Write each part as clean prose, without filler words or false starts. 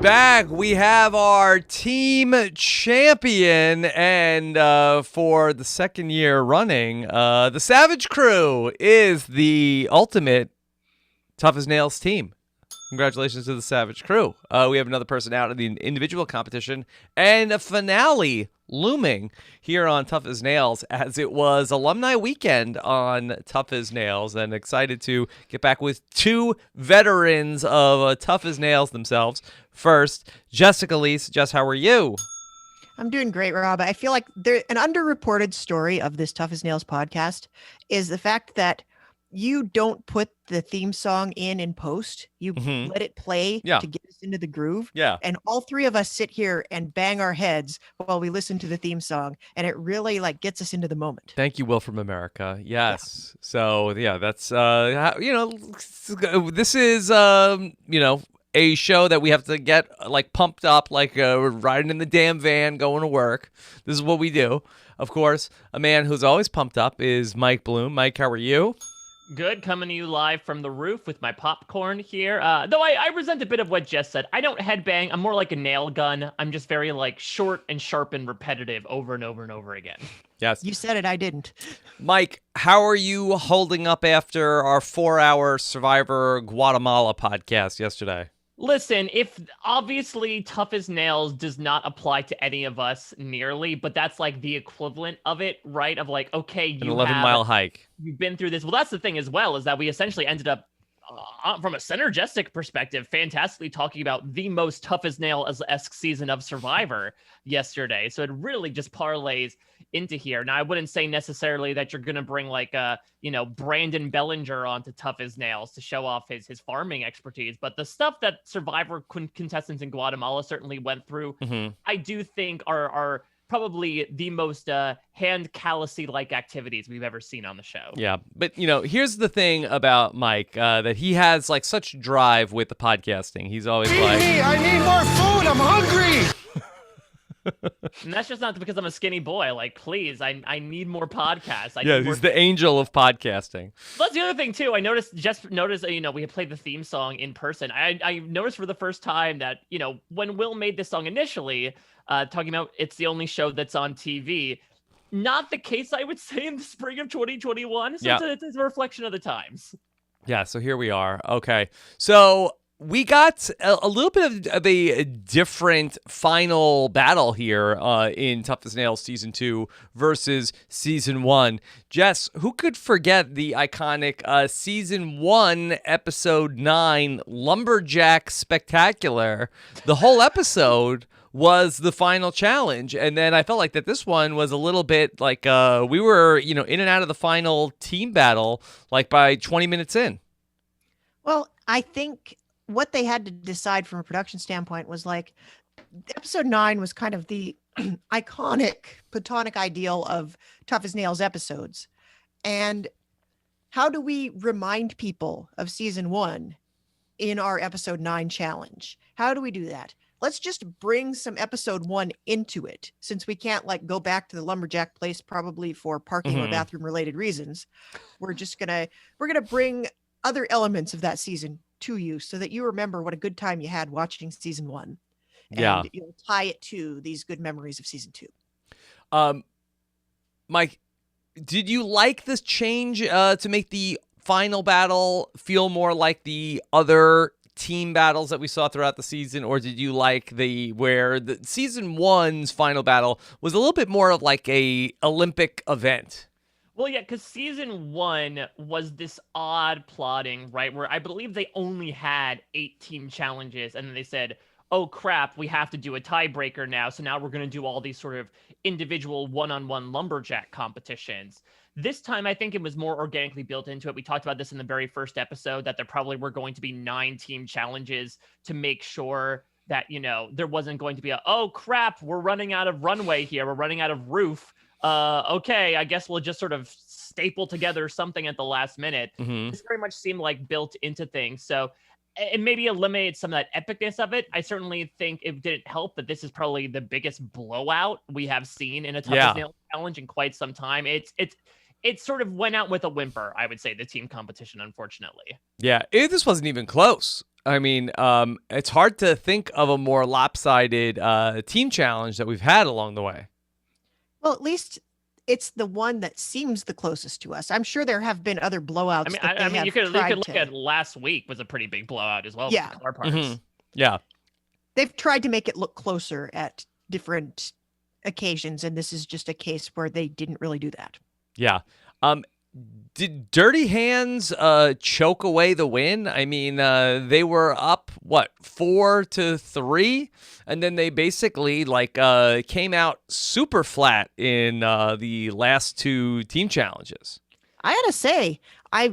back. We have our team champion, and for the second year running, the Savage Crew is the ultimate Tough as Nails team. Congratulations to the Savage Crew. We have another person out in the individual competition and a finale looming here on Tough as Nails, as it was alumni weekend on Tough as Nails, and excited to get back with two veterans of Tough as Nails themselves. First, Jessica Leese. Jess, how are you? I'm doing great, Rob. I feel like an underreported story of this Tough as Nails podcast is the fact that you don't put the theme song in post. You let it play to get us into the groove. Yeah. And all three of us sit here and bang our heads while we listen to the theme song. And it really gets us into the moment. Thank you, Will from America. Yes. Yeah. So, yeah, that's, this is, a show that we have to get pumped up, we're riding in the damn van going to work. This is what we do. Of course, a man who's always pumped up is Mike Bloom. Mike, how are you? Good, coming to you live from the roof with my popcorn here. Though I resent a bit of what Jess said. I don't headbang. I'm more like a nail gun. I'm just very short and sharp and repetitive over and over and over again. Yes. You said it, I didn't. Mike, how are you holding up after our 4-hour Survivor Guatemala podcast yesterday? Listen, if obviously Tough as Nails does not apply to any of us nearly, but that's the equivalent of it, right? Of okay, you an 11-mile hike. You've been through this. Well, that's the thing as well, is that we essentially ended up, from a synergistic perspective, fantastically talking about the most Tough as Nails-esque season of Survivor yesterday. So it really just parlays into here. Now, I wouldn't say necessarily that you're going to bring Brandon Bellinger onto Tough as Nails to show off his farming expertise. But the stuff that Survivor contestants in Guatemala certainly went through, I do think are probably the most hand callousy-like activities we've ever seen on the show. Yeah, but here's the thing about Mike, that he has such drive with the podcasting. He's always I need more food. I'm hungry. And that's just not because I'm a skinny boy. Please, I need more podcasts. He's the angel of podcasting. That's the other thing too. I noticed, we had played the theme song in person. I noticed for the first time that, when Will made this song initially, talking about it's the only show that's on TV, not the case, I would say, in the spring of 2021. So it's a reflection of the times. Yeah, so here we are. Okay, so we got a little bit of a different final battle here in Tough as Nails Season 2 versus Season 1. Jess, who could forget the iconic Season 1, Episode 9, Lumberjack Spectacular? The whole episode was the final challenge, and then I felt like that this one was a little bit we were, in and out of the final team battle, by 20 minutes in. Well, I think what they had to decide from a production standpoint was episode 9 was kind of the iconic platonic ideal of Tough as Nails episodes. And how do we remind people of season 1 in our episode 9 challenge? How do we do that? Let's just bring some episode 1 into it, since we can't go back to the lumberjack place probably for parking or bathroom related reasons. We're gonna bring other elements of that season to you so that you remember what a good time you had watching season 1. And you'll tie it to these good memories of season 2. Mike, did you like this change to make the final battle feel more like the other team battles that we saw throughout the season, or did you like where the season 1's final battle was a little bit more of a Olympic event? Well, yeah, because season 1 was this odd plotting, right, where I believe they only had 8 team challenges, and then they said, oh crap, we have to do a tiebreaker now, so now we're going to do all these sort of individual one-on-one lumberjack competitions. This time, I think it was more organically built into it. We talked about this in the very first episode, that there probably were going to be 9 team challenges to make sure that, there wasn't going to be oh crap, we're running out of runway here, we're running out of roof. Okay, I guess we'll just sort of staple together something at the last minute. This very much seemed built into things. So it maybe eliminated some of that epicness of it. I certainly think it didn't help that this is probably the biggest blowout we have seen in a Tough as Nails challenge in quite some time. It sort of went out with a whimper, I would say, the team competition, unfortunately. Yeah, this wasn't even close. I mean, it's hard to think of a more lopsided team challenge that we've had along the way. Well, at least it's the one that seems the closest to us. I'm sure there have been other blowouts I mean, that they have you could tried look to. at last week was a pretty big blowout as well Yeah. with the car parts. Mhm. Yeah. They've tried to make it look closer at different occasions, and this is just a case where they didn't really do that. Yeah. Did Dirty Hands choke away the win? I mean, they were up 4-3, and then they basically came out super flat in the last two team challenges. I gotta say,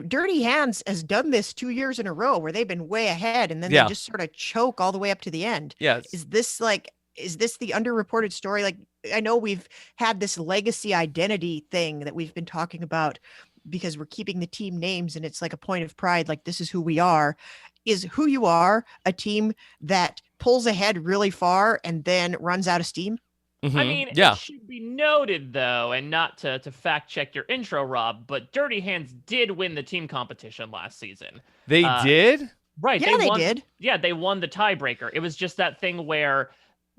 Dirty Hands has done this 2 years in a row where they've been way ahead, and then Yeah. they just sort of choke all the way up to the end. Yes. Is this the underreported story? Like, I know we've had this legacy identity thing that we've been talking about because we're keeping the team names and it's like a point of pride, like this is who we are. Is who you are a team that pulls ahead really far and then runs out of steam? I mean, yeah. it should be noted, though, and not to fact check your intro, Rob, but Dirty Hands did win the team competition last season. They did? Right. Yeah, they won, did. Yeah, they won the tiebreaker. It was just that thing where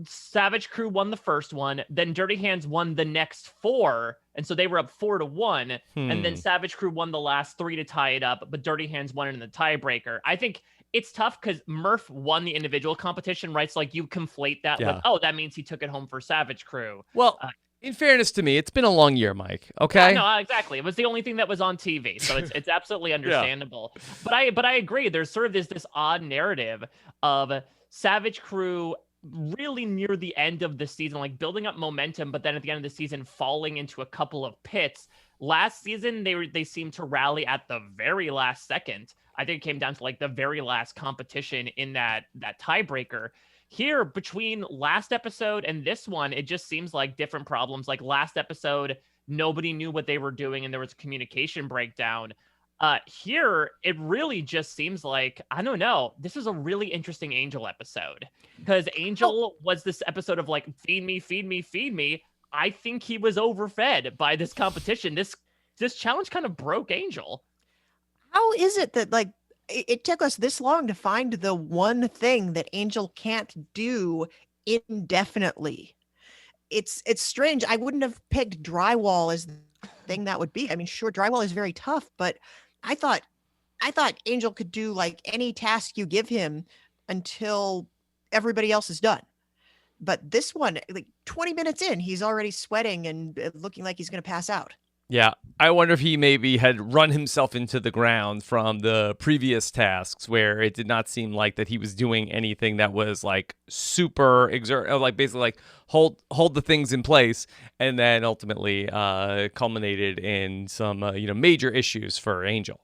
Savage Crew won the first one, then Dirty Hands won the next 4, and so they were up 4-1, and then Savage Crew won the last 3 to tie it up, but Dirty Hands won it in the tiebreaker. I think it's tough because Murph won the individual competition, right? So like you conflate that with, oh, that means he took it home for Savage Crew. Well, in fairness to me, it's been a long year, Mike. Okay. Yeah, no, exactly. It was the only thing that was on TV, so it's absolutely understandable. But I agree. There's sort of this odd narrative of Savage Crew really near the end of the season, like building up momentum, but then at the end of the season falling into a couple of pits. Last season, they seemed to rally at the very last second. I think it came down to like the very last competition in that tiebreaker. Here, between last episode and this one, it just seems like different problems. Like last episode, nobody knew what they were doing and there was a communication breakdown. Here, it really just seems like, I don't know, this is a really interesting Angel episode. Because Angel was this episode of like, feed me, feed me, feed me. I think he was overfed by this competition. This challenge kind of broke Angel. How is it that like it took us this long to find the one thing that Angel can't do indefinitely? It's strange. I wouldn't have picked drywall as the thing that would be. I mean, sure, drywall is very tough, but I thought Angel could do like any task you give him until everybody else is done. But this one, like 20 minutes in, he's already sweating and looking like he's going to pass out. Yeah, I wonder if he maybe had run himself into the ground from the previous tasks where it did not seem like that he was doing anything that was like super like basically like hold the things in place, and then ultimately culminated in some major issues for Angel.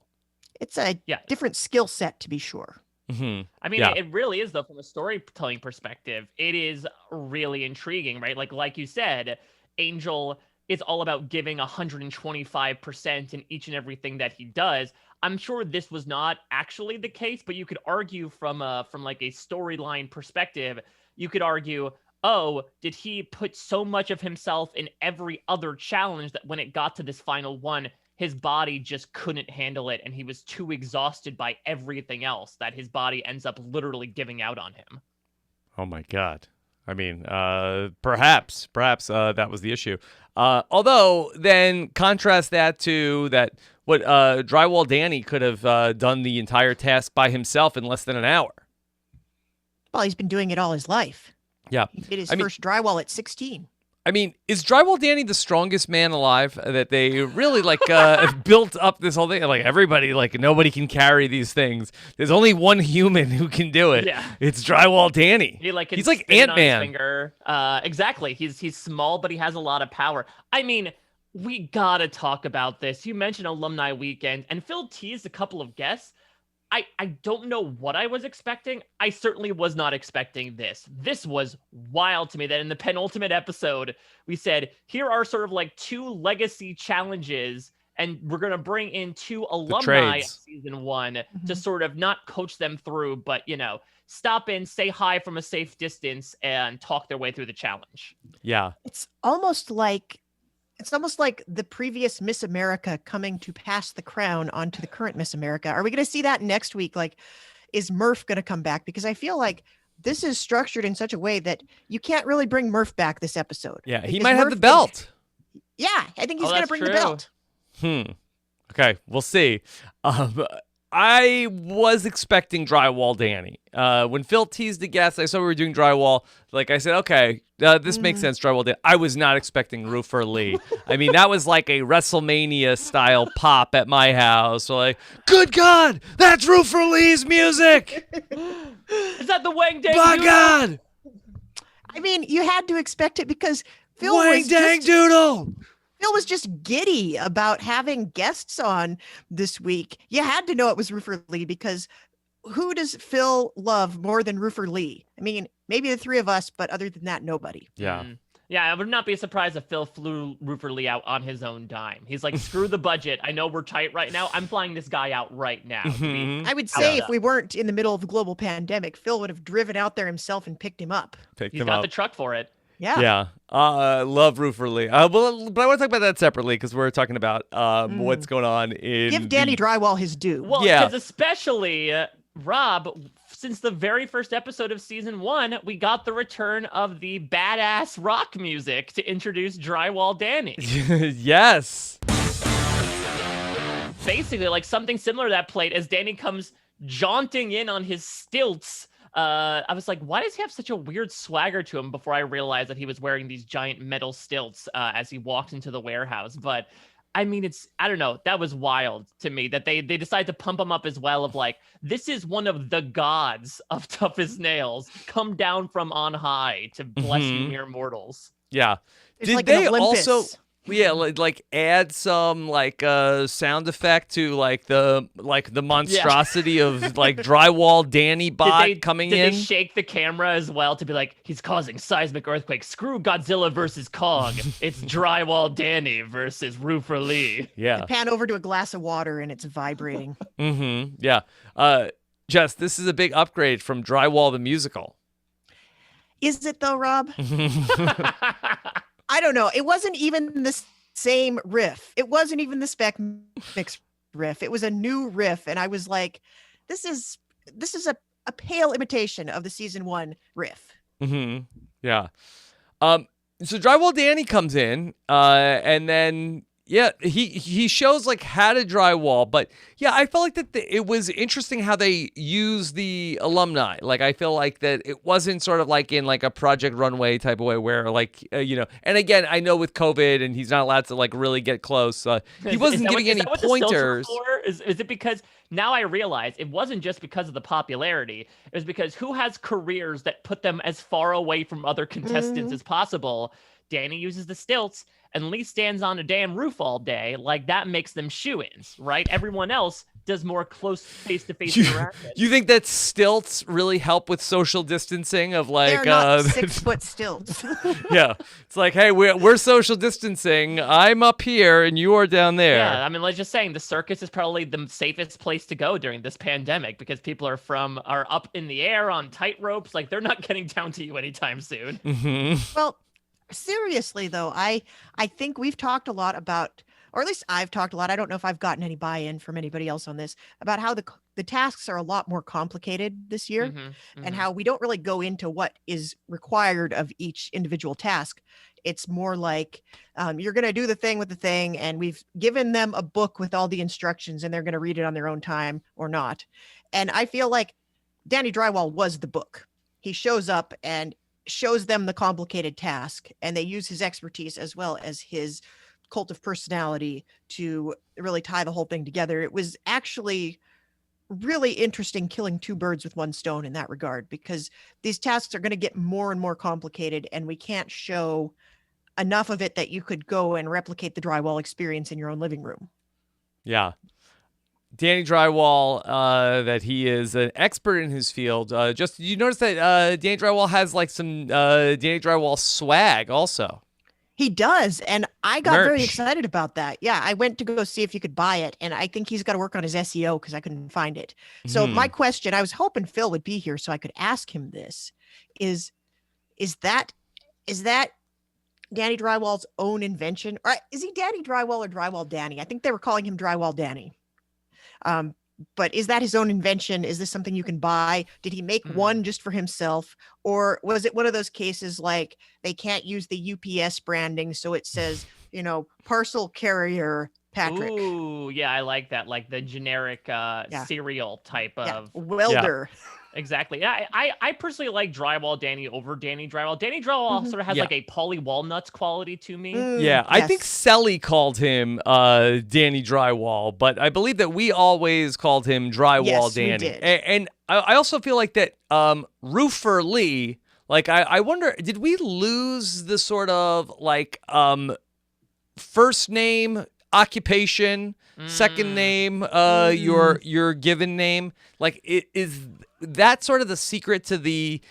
It's a different skill set, to be sure. Mm-hmm. I mean, it really is, though, from a storytelling perspective, it is really intriguing, right? Like you said, Angel is all about giving 125% in each and everything that he does. I'm sure this was not actually the case, but you could argue from like a storyline perspective, you could argue, oh, did he put so much of himself in every other challenge that when it got to this final one, his body just couldn't handle it, and he was too exhausted by everything else that his body ends up literally giving out on him. Oh my God. I mean, perhaps that was the issue. Although, then contrast that to what Drywall Danny could have done the entire task by himself in less than an hour. Well, he's been doing it all his life. Yeah. He did his first drywall at 16. I mean, is Drywall Danny the strongest man alive? That they really have built up this whole thing? Like everybody, nobody can carry these things. There's only one human who can do it. Yeah. It's Drywall Danny. He's like Ant-Man. Exactly. He's small, but he has a lot of power. I mean, we gotta talk about this. You mentioned Alumni Weekend, and Phil teased a couple of guests. I don't know what I was expecting. I certainly was not expecting this. This was wild to me that in the penultimate episode, we said, here are sort of like 2 legacy challenges, and we're going to bring in 2 alumni of season 1 to sort of not coach them through, but, stop in, say hi from a safe distance, and talk their way through the challenge. Yeah. It's almost like the previous Miss America coming to pass the crown onto the current Miss America. Are we going to see that next week? Like, is Murph going to come back? Because I feel like this is structured in such a way that you can't really bring Murph back this episode. Yeah, he because might have Murph the belt. yeah, I think he's Oh, going to that's bring the true. belt. Okay, we'll see. I was expecting Drywall Danny. When Phil teased the guest, I saw we were doing Drywall. Like I said, okay, this makes sense, Drywall Danny. I was not expecting Roofer Lee. I mean, that was like a WrestleMania-style pop at my house. So like, good God, that's Roofer Lee's music! Is that the Wang Dang My Doodle? God! I mean, you had to expect it because Phil Wang Dang Doodle! Phil was just giddy about having guests on this week. You had to know it was Roofer Lee because who does Phil love more than Roofer Lee? I mean, maybe the three of us, but other than that, nobody. Yeah. Yeah, I would not be surprised if Phil flew Roofer Lee out on his own dime. He's like, screw the budget. I know we're tight right now. I'm flying this guy out right now. I would say if we weren't in the middle of a global pandemic, Phil would have driven out there himself and picked him up. He's got the truck for it. Yeah. Yeah. Love Roofer Lee. But I want to talk about that separately because we're talking about what's going on in. Give Danny Drywall his due. Well, Yeah. because especially, Rob, since the very first episode of season 1, we got the return of the badass rock music to introduce Drywall Danny. Yes. Basically, like something similar to that played as Danny comes jaunting in on his stilts. I was like, why does he have such a weird swagger to him before I realized that he was wearing these giant metal stilts as he walked into the warehouse. But I mean, I don't know. That was wild to me that they decided to pump him up as well of like, this is one of the gods of Tough as Nails come down from on high to bless you mere mortals. Yeah. It's Did like an they Olympus. also like add some like sound effect to like the monstrosity of like Drywall Danny bot coming did in? they shake the camera as well to be like, he's causing seismic earthquakes. Screw Godzilla versus Kong. It's Drywall Danny versus Roofer Lee. Yeah. Pan over to a glass of water and it's vibrating. Yeah. Jess, this is a big upgrade from Drywall the musical. Is it though, Rob? I don't know. It wasn't even the same riff. It wasn't even the spec mix riff. It was a new riff. And I was like, this is a pale imitation of the season 1 riff. Yeah. So Drywall Danny comes in, and then he shows like how to drywall, but yeah, I felt like that it was interesting how they use the alumni. Like I feel like that it wasn't sort of like in like a Project Runway type of way where like and again I know with COVID and he's not allowed to like really get close. He wasn't giving any pointers. Is it because now I realize it wasn't just because of the popularity? It was because who has careers that put them as far away from other contestants as possible? Danny uses the stilts, and Lee stands on a damn roof all day. Like, that makes them shoo-ins, right? Everyone else does more close face-to-face interaction. You think that stilts really help with social distancing of like They're not 6-foot stilts. Yeah, it's like, hey, we're social distancing. I'm up here and you are down there. Yeah, I mean, let's just saying the circus is probably the safest place to go during this pandemic because people are up in the air on tight ropes. Like, they're not getting down to you anytime soon. Well, seriously though, I think we've talked a lot about, or at least I've talked a lot, I don't know if I've gotten any buy-in from anybody else on this, about how the tasks are a lot more complicated this year, and how we don't really go into what is required of each individual task. It's more like you're going to do the thing with the thing, and we've given them a book with all the instructions and they're going to read it on their own time or not. And I feel like Danny Drywall was the book. He shows up and shows them the complicated task, and they use his expertise as well as his cult of personality to really tie the whole thing together. It was actually really interesting killing two birds with one stone in that regard, because these tasks are going to get more and more complicated, and we can't show enough of it that you could go and replicate the drywall experience in your own living room. Yeah. Danny Drywall, that he is an expert in his field. Just did you notice that Danny Drywall has like some Danny Drywall swag also? He does, and I got very Merch. excited about that. Yeah, I went to go see if you could buy it, and I think he's got to work on his SEO because I couldn't find it. So my question, I was hoping Phil would be here so I could ask him this, is that Danny Drywall's own invention? Or is he Danny Drywall or Drywall Danny? I think they were calling him Drywall Danny. But is that his own invention? Is this something you can buy? Did he make one just for himself? Or was it one of those cases like they can't use the UPS branding, so it says, parcel carrier Patrick? Ooh, yeah, I like that. Like the generic cereal type of welder. Exactly. Yeah, I personally like Drywall Danny over Danny Drywall. Danny Drywall sort of has like a Polly Walnuts quality to me. Yeah, I think Selly called him Danny Drywall, but I believe that we always called him Drywall Danny. We did. And I also feel like that Roofer Lee, like I wonder, did we lose the sort of like first name, occupation, second name, your given name? Like is that sort of the secret to the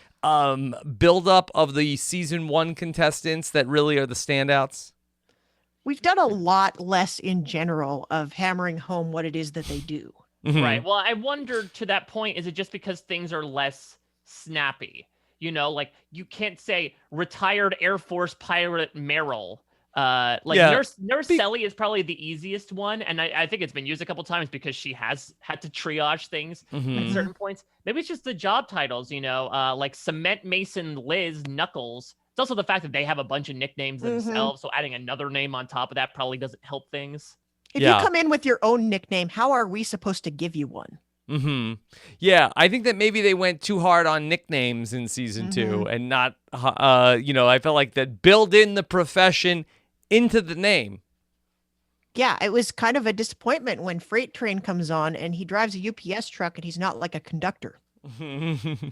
buildup of the season 1 contestants that really are the standouts? We've done a lot less in general of hammering home what it is that they do. Right. Well, I wondered to that point, is it just because things are less snappy? Like you can't say retired Air Force pilot Merrill. Nurse Selly is probably the easiest one, and I think it's been used a couple times because she has had to triage things at certain points. Maybe it's just the job titles, like Cement Mason Liz Knuckles. It's also the fact that they have a bunch of nicknames themselves, so adding another name on top of that probably doesn't help things. If you come in with your own nickname, how are we supposed to give you one? Yeah, I think that maybe they went too hard on nicknames in season 2 and not, I felt like that build in the profession into the name. Yeah, it was kind of a disappointment when Freight Train comes on and he drives a UPS truck and he's not like a conductor.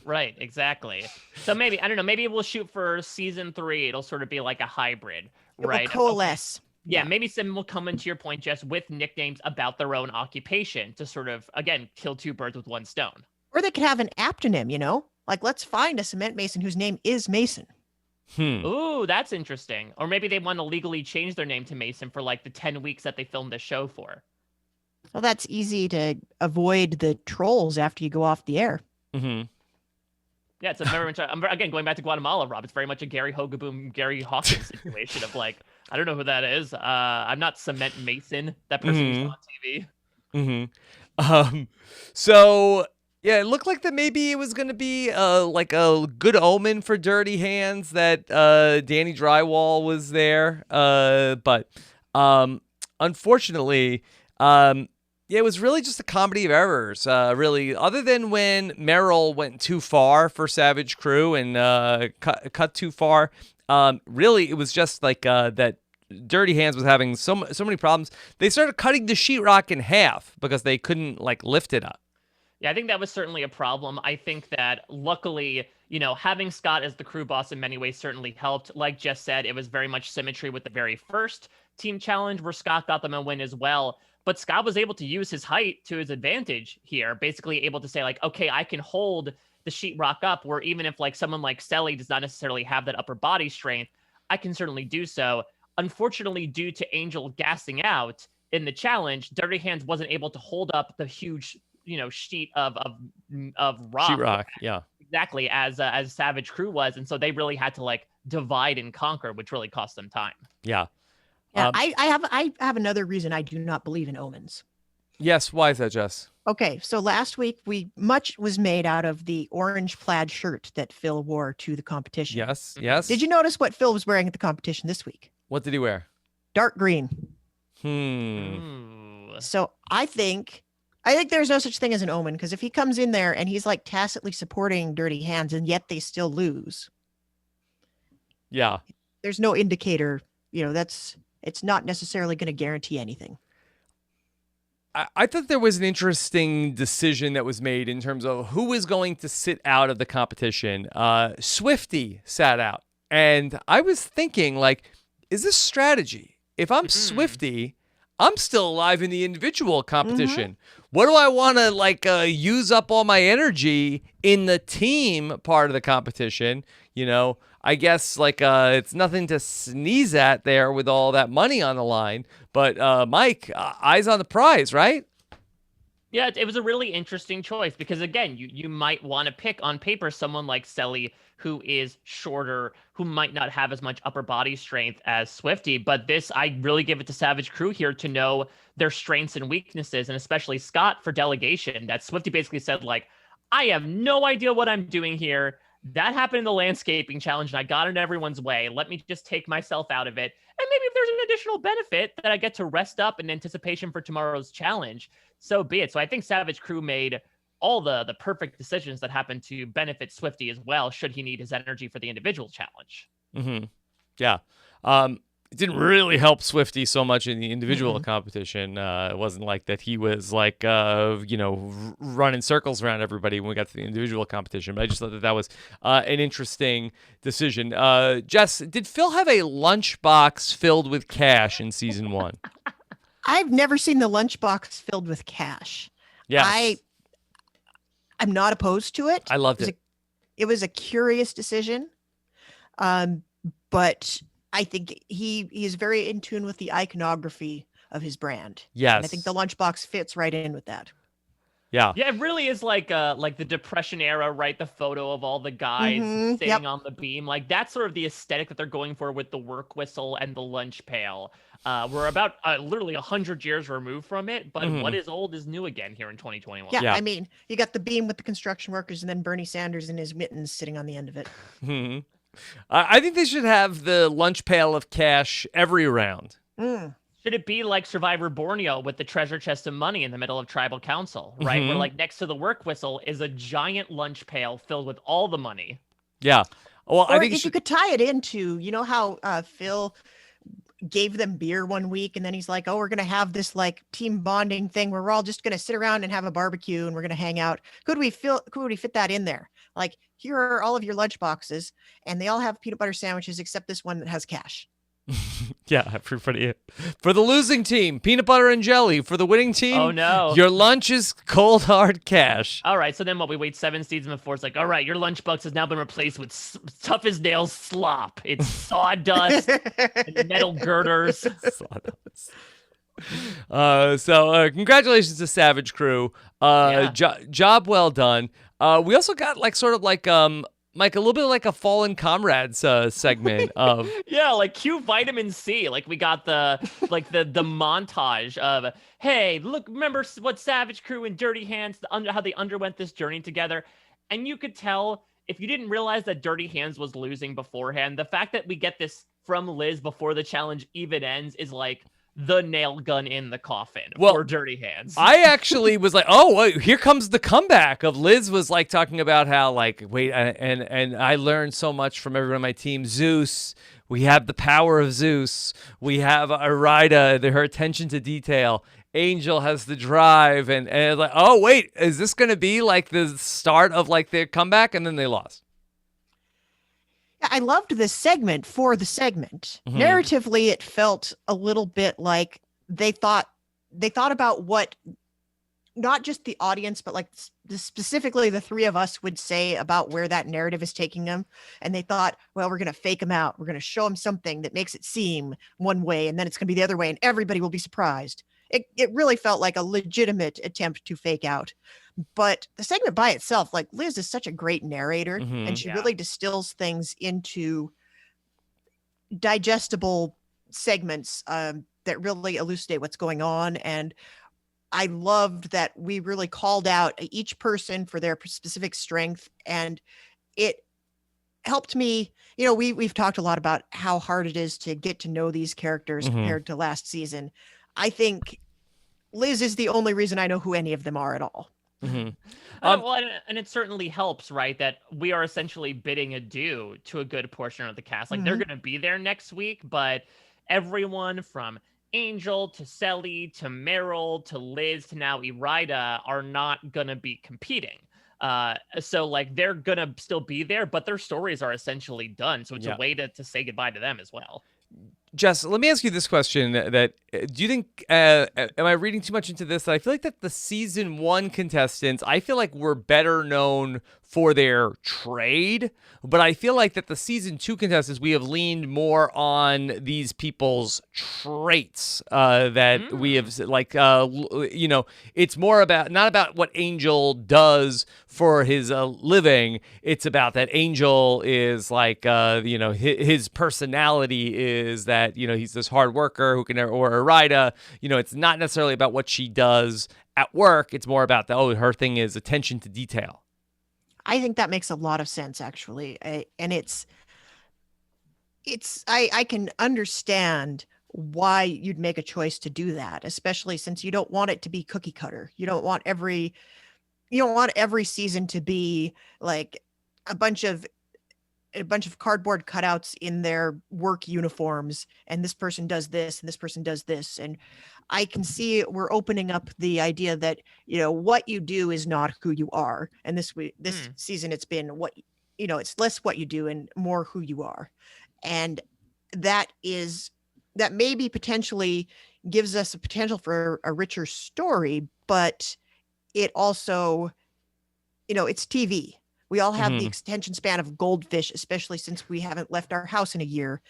Right, exactly. So maybe, I don't know, maybe we'll shoot for season 3. It'll sort of be like a hybrid, right? It will coalesce. Yeah, maybe some will come into your point, Jess, with nicknames about their own occupation to sort of, again, kill 2 birds with one stone. Or they could have an aptonym, Like, let's find a cement mason whose name is Mason. Ooh, that's interesting. Or maybe they want to legally change their name to Mason for like the 10 weeks that they filmed the show for. Well, that's easy to avoid the trolls after you go off the air. Yeah, it's a very much, again, going back to Guatemala, Rob, it's very much a Gary Hogaboom, Gary Hawkins situation of like, I don't know who that is. I'm not Cement Mason, that person who's on TV. So, yeah, it looked like that maybe it was going to be like a good omen for Dirty Hands that Danny Drywall was there. But unfortunately, yeah, it was really just a comedy of errors, really. Other than when Merrill went too far for Savage Crew and cut too far, really, it was just like that Dirty Hands was having so many problems. They started cutting the sheetrock in half because they couldn't like lift it up. Yeah, I think that was certainly a problem. I think that luckily, having Scott as the crew boss in many ways certainly helped. Like Jess said, it was very much symmetry with the very first team challenge where Scott got them a win as well. But Scott was able to use his height to his advantage here, basically able to say like, okay, I can hold the sheetrock up, where even if like someone like Selly does not necessarily have that upper body strength, I can certainly do so. Unfortunately, due to Angel gassing out in the challenge, Dirty Hands wasn't able to hold up the huge, sheet of rock. Sheetrock, yeah. Exactly, as Savage Crew was. And so they really had to like divide and conquer, which really cost them time. Yeah. Yeah, I have another reason I do not believe in omens. Yes, why is that, Jess? Okay, so last week much was made out of the orange plaid shirt that Phil wore to the competition. Yes. Did you notice what Phil was wearing at the competition this week? What did he wear? Dark green. So I think there's no such thing as an omen, because if he comes in there and he's like tacitly supporting Dirty Hands and yet they still lose. Yeah. There's no indicator, it's not necessarily going to guarantee anything. I thought there was an interesting decision that was made in terms of who was going to sit out of the competition. Swifty sat out. And I was thinking, like, is this strategy? If I'm Swifty, I'm still alive in the individual competition. What do I want to, use up all my energy in the team part of the competition? I guess it's nothing to sneeze at there with all that money on the line. But Mike, eyes on the prize, right? Yeah, it was a really interesting choice because, again, you might want to pick on paper someone like Selly, who is shorter, who might not have as much upper body strength as Swifty. But this, I really give it to Savage Crew here to know their strengths and weaknesses, and especially Scott for delegation. That Swifty basically said, like, I have no idea what I'm doing here. That happened in the landscaping challenge, and I got in everyone's way. Let me just take myself out of it. And maybe if there's an additional benefit that I get to rest up in anticipation for tomorrow's challenge, so be it. So I think Savage Crew made all the perfect decisions that happen to benefit Swifty as well, should he need his energy for the individual challenge. Mm-hmm. Yeah. It didn't really help Swifty so much in the individual competition. It wasn't like that he was like, running circles around everybody when we got to the individual competition. But I just thought that was an interesting decision. Jess, did Phil have a lunchbox filled with cash in season 1? I've never seen the lunchbox filled with cash. Yes. I'm not opposed to it. I loved it. It was a curious decision. But I think he is very in tune with the iconography of his brand. Yes. And I think the lunchbox fits right in with that. Yeah. Yeah, it really is like the Depression era, right? The photo of all the guys sitting on the beam. Like, that's sort of the aesthetic that they're going for with the work whistle and the lunch pail. We're about literally 100 years removed from it, but what is old is new again here in 2021. Yeah, I mean, you got the beam with the construction workers and then Bernie Sanders in his mittens sitting on the end of it. I think they should have the lunch pail of cash every round. Should it be like Survivor Borneo with the treasure chest of money in the middle of Tribal Council, right? Where like next to the work whistle is a giant lunch pail filled with all the money. Yeah. Well, Or I think if you could tie it into, you know how Phil gave them beer one week and then he's like, oh, we're going to have this like team bonding thing where we're all just going to sit around and have a barbecue and we're going to hang out. Could we fit that in there? Like, here are all of your lunch boxes and they all have peanut butter sandwiches except this one that has cash. Yeah, everybody. For the losing team, peanut butter and jelly. For the winning team, oh no, your lunch is cold hard cash. All right, so then what? We wait 7 seasons before it's like, all right, your lunchbox has now been replaced with tough as nails slop. It's sawdust and metal girders. Sawdust. So congratulations to Savage Crew. Job well done. We also got like sort of like Mike, a little bit like a Fallen Comrades segment of like cue vitamin C. Like we got the montage of, hey, look, remember what Savage Crew and Dirty Hands, how they underwent this journey together. And you could tell, if you didn't realize that Dirty Hands was losing beforehand, the fact that we get this from Liz before the challenge even ends is like the nail gun in the coffin for Dirty Hands. I actually was like, oh, wait, here comes the comeback of Liz was like talking about how like, wait, and I learned so much from everyone on my team. Zeus, we have the power of Zeus. We have Arida, her attention to detail. Angel has the drive, and like, oh, wait, is this going to be like the start of like their comeback? And then they lost. I loved this segment for the segment. Narratively, it felt a little bit like they thought about what not just the audience, but like specifically the three of us would say about where that narrative is taking them. And they thought, well, we're going to fake them out. We're going to show them something that makes it seem one way, and then it's going to be the other way, and everybody will be surprised. It really felt like a legitimate attempt to fake out. But the segment by itself, like, Liz is such a great narrator, and she really distills things into digestible segments that really elucidate what's going on. And I loved that we really called out each person for their specific strength, and it helped me. You know, we've talked a lot about how hard it is to get to know these characters compared to last season. I think Liz is the only reason I know who any of them are at all. And it certainly helps, right, that we are essentially bidding adieu to a good portion of the cast. Like, they're going to be there next week, but everyone from Angel to Selly to Meryl to Liz to now Irida are not going to be competing. So like, they're going to still be there, but their stories are essentially done. So it's a way to say goodbye to them as well. Jess, let me ask you this question: that do you think? Am I reading too much into this? I feel like that the season 1 contestants, I feel like, were better known for their trade. But I feel like that the season 2 contestants, we have leaned more on these people's traits that we have, like, it's more about, not about what Angel does for his living. It's about that Angel is like, his personality is that, he's this hard worker who can, or Arida, it's not necessarily about what she does at work. It's more about her thing is attention to detail. I think that makes a lot of sense, actually. And I can understand why you'd make a choice to do that, especially since you don't want it to be cookie cutter. You don't want every season to be like a bunch of cardboard cutouts in their work uniforms, and this person does this and this person does this. And I can see we're opening up the idea that, what you do is not who you are. And this season, it's been it's less what you do and more who you are. And that maybe potentially gives us a potential for a richer story, but it also, it's TV. We all have the attention span of goldfish, especially since we haven't left our house in a year.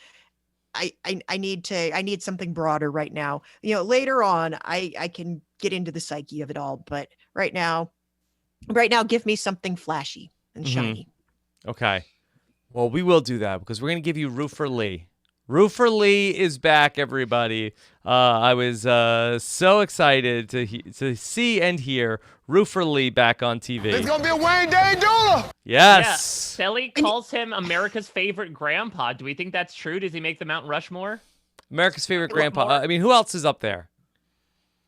I need something broader right now. Later on, I can get into the psyche of it all, but right now, give me something flashy and shiny. Okay. Well, we will do that because we're going to give you Roofer Lee. Roofer Lee is back, everybody. I was so excited to see and hear Roofer Lee back on TV. It's going to be a Wayne Day doula. Yes. Yeah. Sally calls him America's favorite grandpa. Do we think that's true? Does he make the Mount Rushmore? America's favorite grandpa. I mean, who else is up there?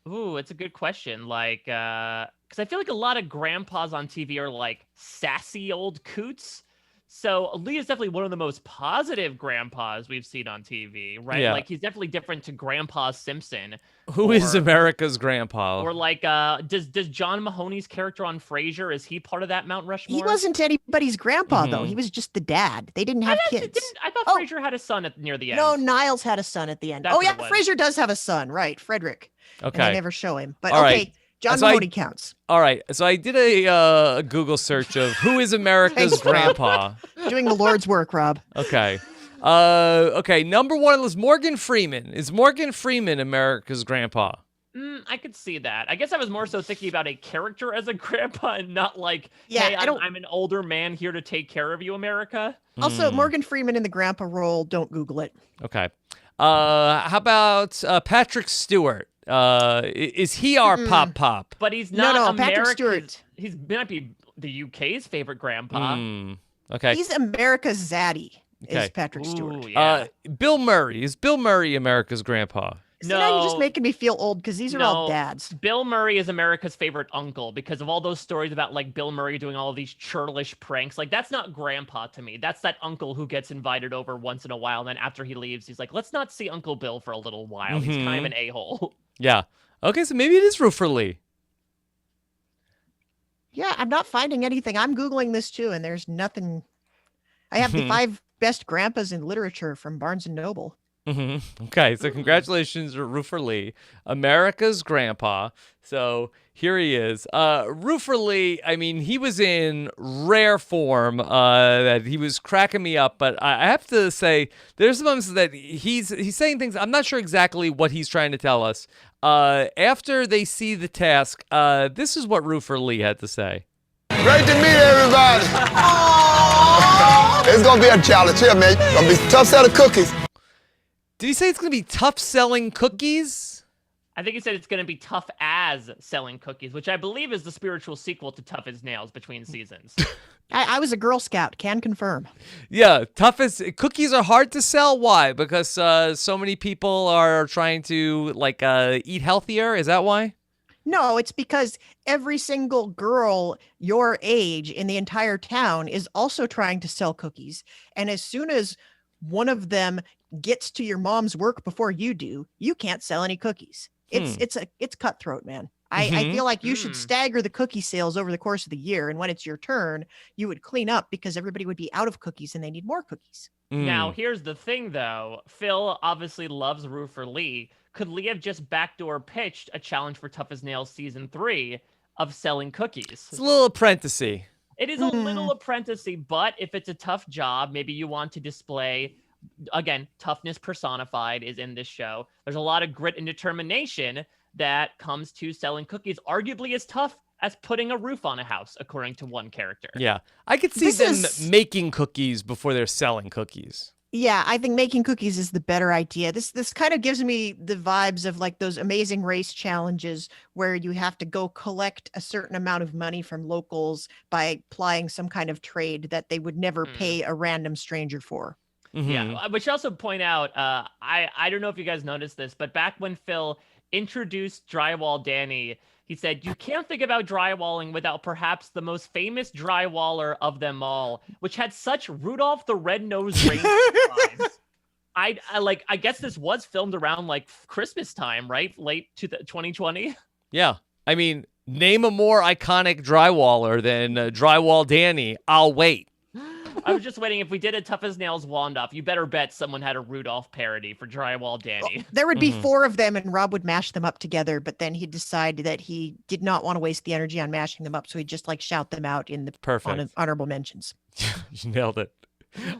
Ooh, it's a good question. Like, because I feel like a lot of grandpas on TV are like sassy old coots. So Lee is definitely one of the most positive grandpas we've seen on TV, right? Yeah. Like, he's definitely different to Grandpa Simpson. Who is America's grandpa? Or like, does John Mahoney's character on Frasier, is he part of that Mount Rushmore? He wasn't anybody's grandpa, though. He was just the dad. They didn't have kids. I thought Frasier had a son near the end. No, Niles had a son at the end. That's what it was. Frasier does have a son, right? Frederick. Okay. And they never show him. But All okay, right. John Mahoney counts. All right. So I did a Google search of who is America's grandpa. Doing the Lord's work, Rob. Okay. Okay. Number one was Morgan Freeman. Is Morgan Freeman America's grandpa? I could see that. I guess I was more so thinking about a character as a grandpa and not like, Yeah, hey, I'm an older man here to take care of you, America. Also, Morgan Freeman in the grandpa role, don't Google it. Okay. How about Patrick Stewart? Is he our pop? But he's not Patrick America's. Stewart. He might be the UK's favorite grandpa. Okay. He's America's zaddy, Okay. is Patrick Stewart. Ooh, yeah. Bill Murray. Is Bill Murray America's grandpa? So now you're just making me feel old because these are all dads. Bill Murray is America's favorite uncle because of all those stories about like Bill Murray doing all of these churlish pranks. Like, that's not grandpa to me. That's that uncle who gets invited over once in a while. And then after he leaves, he's like, let's not see Uncle Bill for a little while. He's kind of an a-hole. Yeah. Okay, so maybe it is Roofer Lee. Yeah, I'm not finding anything. I'm Googling this too, and there's nothing. I have the 5 best grandpas in literature from Barnes & Noble. Okay, so congratulations, Roofer Lee, America's grandpa. So here he is. Roofer Lee, I mean, he was in rare form. That he was cracking me up, but I have to say, there's moments that he's saying things. I'm not sure exactly what he's trying to tell us. After they see the task, this is what Roofer Lee had to say. Great to meet everybody. It's going to be a challenge here, man. It's going to be a tough set of cookies. Did he say it's going to be tough selling cookies? I think he said it's going to be tough as selling cookies, which I believe is the spiritual sequel to Tough as Nails between seasons. I was a Girl Scout, can confirm. Yeah, cookies are hard to sell. Why? Because so many people are trying to eat healthier. Is that why? No, it's because every single girl your age in the entire town is also trying to sell cookies. And as soon as one of them gets to your mom's work before you do, you can't sell any cookies. It's cutthroat, man. I feel like you should stagger the cookie sales over the course of the year, and when it's your turn, you would clean up because everybody would be out of cookies and they need more cookies. Now, here's the thing, though. Phil obviously loves Roofer Lee. Could Lee have just backdoor pitched a challenge for Tough as Nails Season 3 of selling cookies? It's a little apprenticey. It is a little apprenticey, but if it's a tough job, maybe you want to display, again, toughness personified is in this show. There's a lot of grit and determination that comes to selling cookies, arguably as tough as putting a roof on a house, according to one character. Yeah. I could see them making cookies before they're selling cookies. Yeah, I think making cookies is the better idea. This kind of gives me the vibes of like those Amazing Race challenges where you have to go collect a certain amount of money from locals by applying some kind of trade that they would never pay a random stranger for. Mm-hmm. Yeah, but you also point out, I don't know if you guys noticed this, but back when Phil introduced Drywall Danny, he said, you can't think about drywalling without perhaps the most famous drywaller of them all, which had such Rudolph the Red-Nosed Reindeer vibes. I guess this was filmed around like Christmas time, right? Late to 2020. Yeah. I mean, name a more iconic drywaller than Drywall Danny. I'll wait. I was just waiting. If we did a Tough as Nails wand-off, you better bet someone had a Rudolph parody for Drywall Danny. Well, there would be 4 of them, and Rob would mash them up together, but then he'd decide that he did not want to waste the energy on mashing them up, so he'd just like shout them out in the honorable mentions. You nailed it.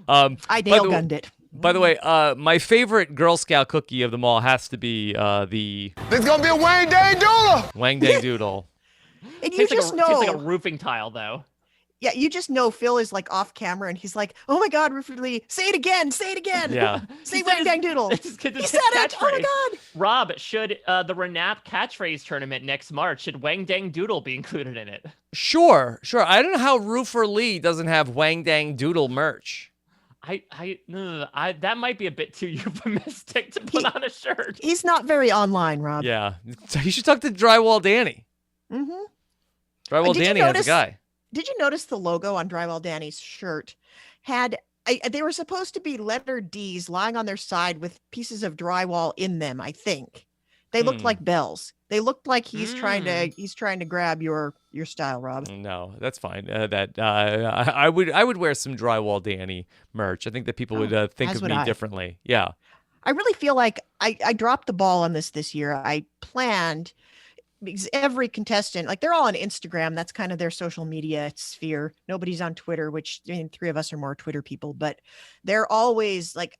I nail-gunned it. By the way, my favorite Girl Scout cookie of them all has to be the There's gonna be a Wang Dang Doodle. Wang Dang Doodle. And you just know. Tastes like a roofing tile, though. Yeah, you just know Phil is like off camera and he's like, oh my God, Rupert Lee, say it again, say it again. Yeah. Say Wang Dang Doodle. He said it. Oh my God. Rob, should the RHAP catchphrase tournament next March, should Wang Dang Doodle be included in it? Sure. I don't know how Roofer Lee doesn't have Wang Dang Doodle merch. That might be a bit too euphemistic to put on a shirt. He's not very online, Rob. Yeah. So you should talk to Drywall Danny. Mm-hmm. Drywall Danny has a guy. Did you notice the logo on Drywall Danny's shirt had they were supposed to be letter D's lying on their side with pieces of drywall in them, I think. They looked like bells. They looked like he's trying to grab your style, Rob. No, that's fine. I would wear some Drywall Danny merch. I think that people would think of me differently. Yeah. I really feel like I dropped the ball on this year. I planned, because every contestant, like they're all on Instagram. That's kind of their social media sphere. Nobody's on Twitter, which 3 of us are more Twitter people, but they're always like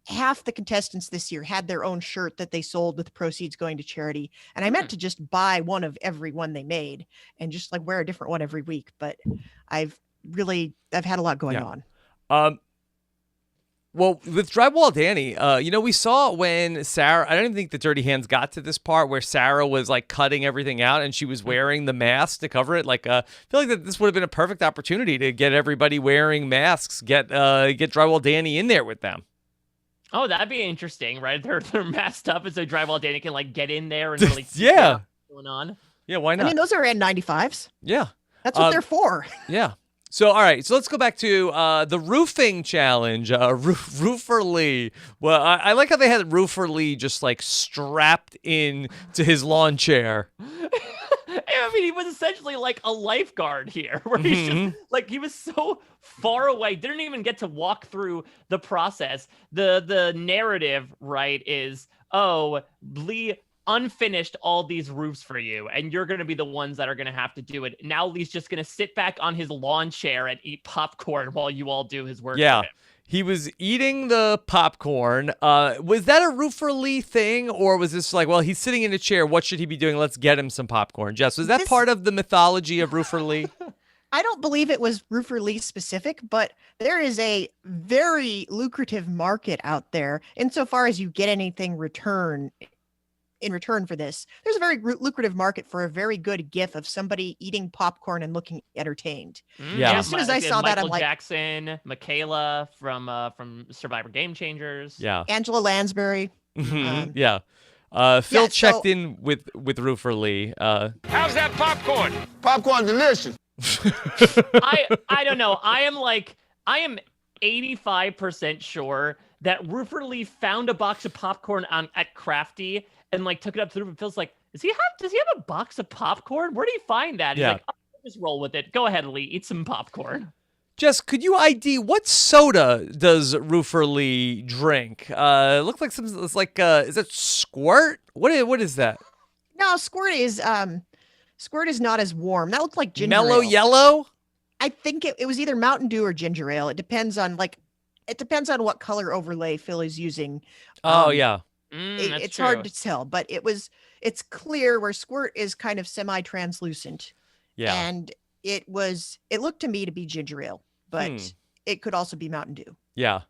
half the contestants this year had their own shirt that they sold with the proceeds going to charity. And I meant to just buy one of every one they made and just like wear a different one every week. But I've had a lot going on. Well, with Drywall Danny, we saw when Sarah, I don't even think the Dirty Hands got to this part where Sarah was like cutting everything out and she was wearing the mask to cover it. Like, I feel like that this would have been a perfect opportunity to get everybody wearing masks, get Drywall Danny in there with them. Oh, that'd be interesting, right? They're masked up, and so Drywall Danny can like get in there and really see what's going on. Yeah, why not? I mean, those are N95s. Yeah, that's what they're for. Yeah. So, all right. So let's go back to the roofing challenge. Roofer Lee. Well, I like how they had Roofer Lee just like strapped in to his lawn chair. I mean, he was essentially like a lifeguard here, where he's just like, he was so far away, didn't even get to walk through the process. The narrative, right, is, oh, Lee unfinished all these roofs for you, and you're going to be the ones that are going to have to do it. Now Lee's just going to sit back on his lawn chair and eat popcorn while you all do his work. Yeah. For him. He was eating the popcorn. Was that a Roofer Lee thing, or was this like, well, he's sitting in a chair, what should he be doing? Let's get him some popcorn. Jess, was that part of the mythology of Roofer Lee? I don't believe it was Roofer Lee specific, but there is a very lucrative market out there insofar as you get anything in return for this. There's a very lucrative market for a very good gif of somebody eating popcorn and looking entertained. Yeah. And as soon as I saw that, I'm like, Jackson, Michaela from Survivor Game Changers. Yeah. Angela Lansbury. Yeah. Phil checked in with Roofer Lee. How's that popcorn? Popcorn delicious. I don't know. I am 85% sure that Roofer Lee found a box of popcorn at Crafty and like took it up to the roof, and Phil's like, does he have a box of popcorn? Where did he find that? He's like, oh, just roll with it. Go ahead, Lee, eat some popcorn. Jess, could you ID what soda does Roofer Lee drink? Looks like it's like is it Squirt? What is that? No, Squirt is not as warm. That looks like ginger Mellow ale. Yellow? I think it was either Mountain Dew or ginger ale. It depends on what color overlay Phil is using. Oh yeah. That's It's true. hard to tell, but it's clear where Squirt is kind of semi-translucent. Yeah. And it looked to me to be ginger ale, but it could also be Mountain Dew. Yeah.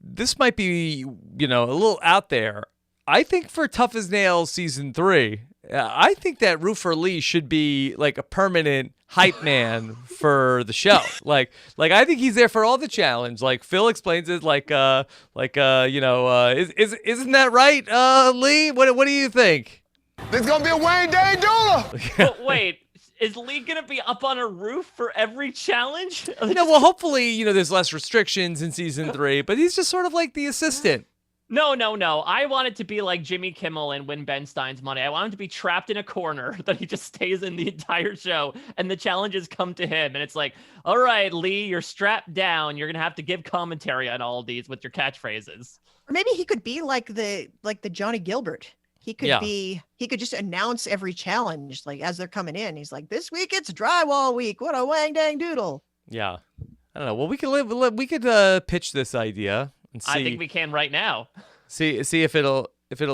This might be, a little out there. I think for Tough as Nails season 3, I think that Roofer Lee should be like a permanent hype man for the show. Like I think he's there for all the challenge. Like Phil explains it isn't that right, Lee? What do you think? There's gonna be a Wayne Day doula. But wait, is Lee gonna be up on a roof for every challenge? Well, hopefully, there's less restrictions in season 3, but he's just sort of like the assistant. No. I want it to be like Jimmy Kimmel and Win Ben Stein's Money. I want him to be trapped in a corner that he just stays in the entire show, and the challenges come to him. And it's like, all right, Lee, you're strapped down. You're gonna have to give commentary on all of these with your catchphrases. Or maybe he could be like the Johnny Gilbert. He could just announce every challenge like as they're coming in. He's like, this week it's drywall week. What a wang dang doodle. Yeah. I don't know. Well, we could pitch this idea and see. I think we can right now. See if it'll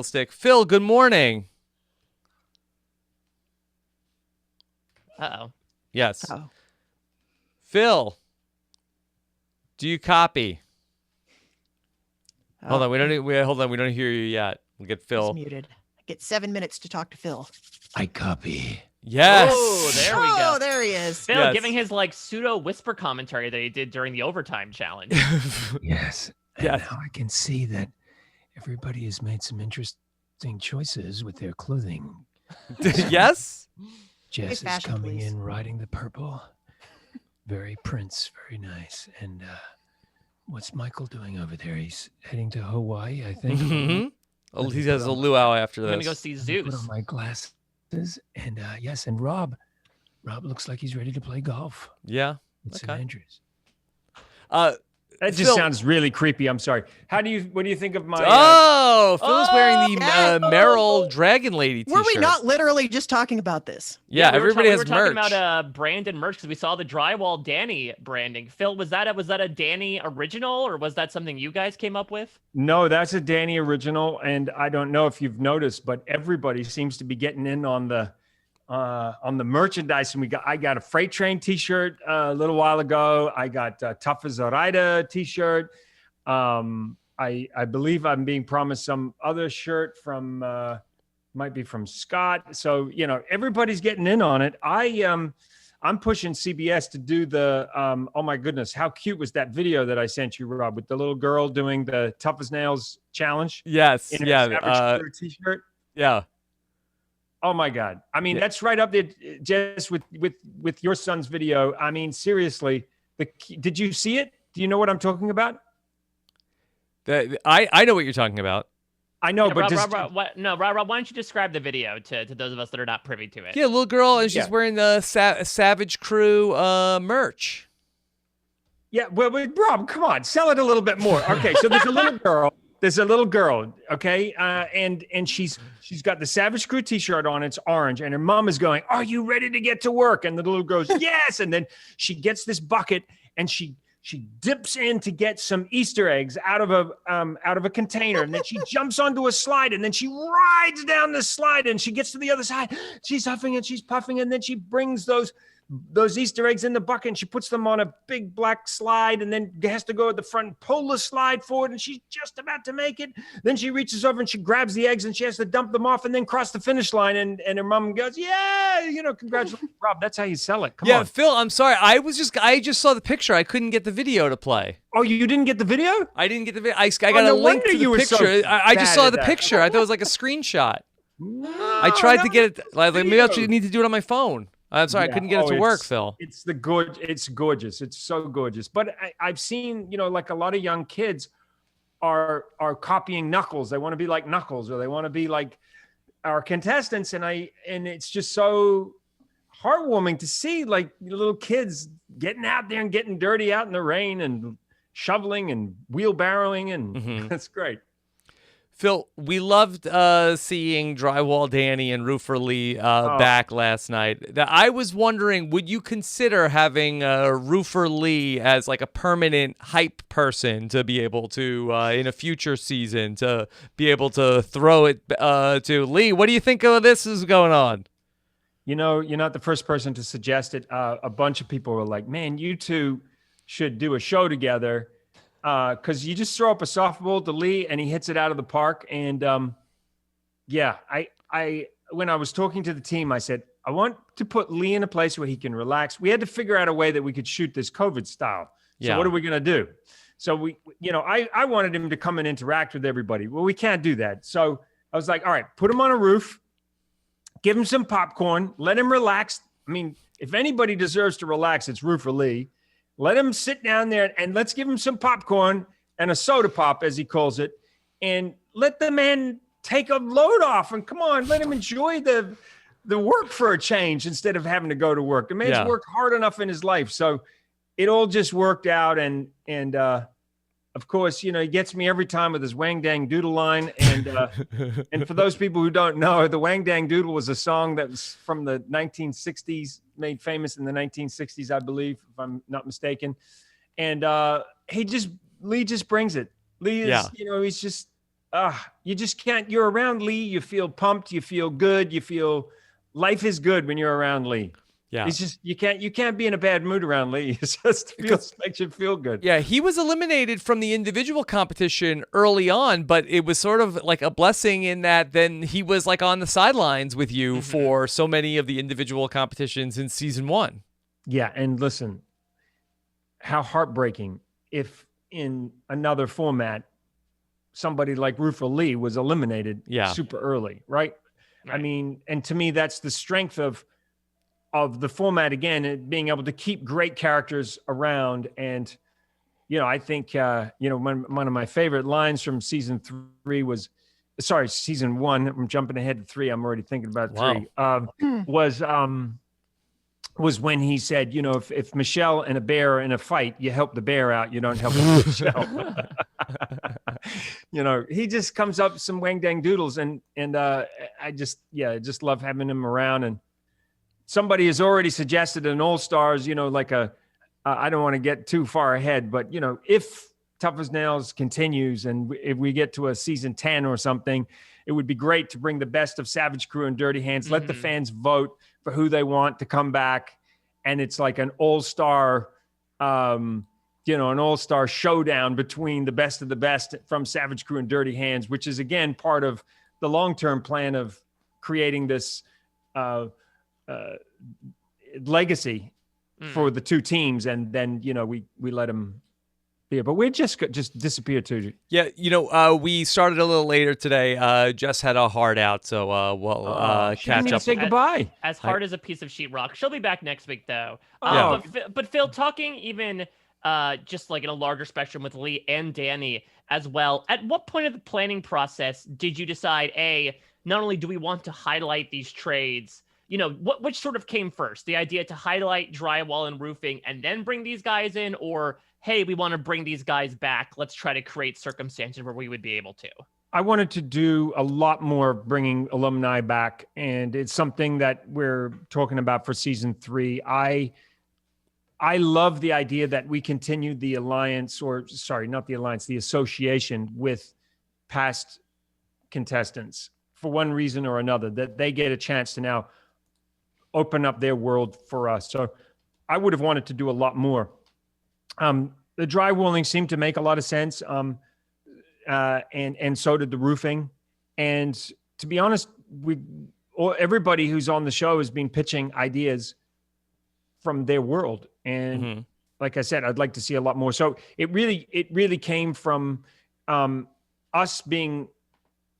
stick. Phil, good morning. Uh-oh. Yes. Oh. Phil, do you copy? Hold on, we don't hear you yet. We'll get Phil. He's muted. I get 7 minutes to talk to Phil. I copy. Yes. Oh, there we go. Oh, there he is. Phil Yes. giving his like pseudo whisper commentary that he did during the overtime challenge. Yes. And Yes. now I can see that everybody has made some interesting choices with their clothing. Yes. Jess is fashion coming police. in riding the purple. Very Prince, very nice. And what's Michael doing over there? He's heading to Hawaii, I think. Mm-hmm. Oh, he has a luau after I'm gonna go this. see Put Zeus. on my glasses. And yes, and Rob looks like he's ready to play golf. Yeah. It's St. Okay. Andrews. That just Phil- sounds really creepy. I'm sorry. What do you think of my? Phil is wearing the yeah. Meryl Dragon Lady t-shirt. Were we not literally just talking about this? Yeah, we were everybody we has were merch. talking about branded merch because we saw the drywall Danny branding. Phil, was that a Danny original or was that something you guys came up with? No, that's a Danny original, and I don't know if you've noticed, but everybody seems to be getting in on the merchandise. And I got a Freight Train T-shirt a little while ago. I got Tough as a Rider T-shirt. I believe I'm being promised some other shirt from might be from Scott. So everybody's getting in on it. I'm pushing CBS to do the oh my goodness, how cute was that video that I sent you, Rob, with the little girl doing the Tough as Nails challenge Yes. in her Yeah. Savage Crew T-shirt. Yeah. Oh my God. I mean, that's right up there, Jess, with your son's video. I mean, seriously, did you see it? Do you know what I'm talking about? I know what you're talking about. I know, Yeah, but Rob, why don't you describe the video to those of us that are not privy to it? Yeah, little girl, and she's Yeah. wearing the Savage Crew merch. yeah, well, Rob, come on, sell it a little bit more. Okay, so there's a little girl. Okay, and she's got the Savage Crew T-shirt on. It's orange, and her mom is going, "Are you ready to get to work?" And the little girl goes, "Yes." And then she gets this bucket and she dips in to get some Easter eggs out of a container, and then she jumps onto a slide, and then she rides down the slide, and she gets to the other side. She's huffing and she's puffing, and then she brings those Easter eggs in the bucket, and she puts them on a big black slide, and then has to go at the front and pull the slide forward, and she's just about to make it. Then she reaches over and she grabs the eggs, and she has to dump them off and then cross the finish line, and her mom goes, "Yeah, congratulations." Rob, that's how you sell it. Come on. Phil, I'm sorry. I just saw the picture. I couldn't get the video to play. Oh, you didn't get the video? I didn't get the video. I got no a link wonder to you the were so picture. I just bad saw at the that. picture. I thought it was like a screenshot. I tried to get it. Like maybe I video. need to do it on my phone. I'm sorry, I Yeah. couldn't get it to work, Phil. It's gorgeous. It's so gorgeous. But I've seen, like a lot of young kids are copying Knuckles. They want to be like Knuckles, or they want to be like our contestants. And it's just so heartwarming to see like little kids getting out there and getting dirty out in the rain and shoveling and wheelbarrowing, and Mhm. that's great. Phil, we loved seeing Drywall Danny and Roofer Lee back last night. I was wondering, would you consider having Roofer Lee as like a permanent hype person to be able to, in a future season, to be able to throw it to Lee? What do you think of this is going on? You know, you're not the first person to suggest it. A bunch of people were like, man, you two should do a show together. Because you just throw up a softball to Lee and he hits it out of the park. And yeah, I when I was talking to the team, I said, I want to put Lee in a place where he can relax. We had to figure out a way that we could shoot this COVID style. So what are we going to do? So I wanted him to come and interact with everybody. Well, we can't do that. So I was like, all right, put him on a roof, give him some popcorn, let him relax. I mean, if anybody deserves to relax, it's Roofer Lee. Let him sit down there and let's give him some popcorn and a soda pop, as he calls it, and let the man take a load off. And come on, let him enjoy the work for a change instead of having to go to work. The man's worked hard enough in his life. So it all just worked out. And of course, he gets me every time with his Wang Dang Doodle line. And and for those people who don't know, the Wang Dang Doodle was a song that was from the 1960s, made famous in the 1960s, I believe, if I'm not mistaken. And Lee just brings it. Lee is, he's just, you just can't, you're around Lee, you feel pumped, you feel good, you feel life is good when you're around Lee. Yeah. It's just, you can't be in a bad mood around Lee. It just makes you feel good. Yeah. He was eliminated from the individual competition early on, but it was sort of like a blessing in that then he was like on the sidelines with you for so many of the individual competitions in season 1. Yeah. And listen, how heartbreaking if in another format, somebody like Roofer Lee was eliminated super early, right? I mean, and to me, that's the strength of the format, again, being able to keep great characters around. And, I think, one of my favorite lines from season 1, I'm jumping ahead to 3. I'm already thinking about 3, was when he said, if Michelle and a bear are in a fight, you help the bear out. You don't help Michelle. He just comes up with some Wang Dang Doodles. And I just love having him around. And somebody has already suggested an All-Stars, like I don't want to get too far ahead, but, if Tough as Nails continues and if we get to a season 10 or something, it would be great to bring the best of Savage Crew and Dirty Hands. Let the fans vote for who they want to come back. And it's like an all-star, an all-star showdown between the best of the best from Savage Crew and Dirty Hands, which is, again, part of the long-term plan of creating this legacy for the two teams. And then, we let them be, but we just disappeared too. Yeah. We started a little later today. Jess had a heart out. So we'll catch up. Say goodbye. As hard as a piece of sheetrock. She'll be back next week though. But Phil, talking even just like in a larger spectrum with Lee and Danny as well, at what point of the planning process did you decide, not only do we want to highlight these trades, which sort of came first? The idea to highlight drywall and roofing and then bring these guys in, or, hey, we want to bring these guys back. Let's try to create circumstances where we would be able to. I wanted to do a lot more bringing alumni back, and it's something that we're talking about for season 3. I love the idea that we continue the alliance, the association with past contestants for one reason or another, that they get a chance to now open up their world for us. So I would have wanted to do a lot more. The drywalling seemed to make a lot of sense. And so did the roofing. And to be honest, everybody who's on the show has been pitching ideas from their world. And like I said, I'd like to see a lot more. So it really came from us being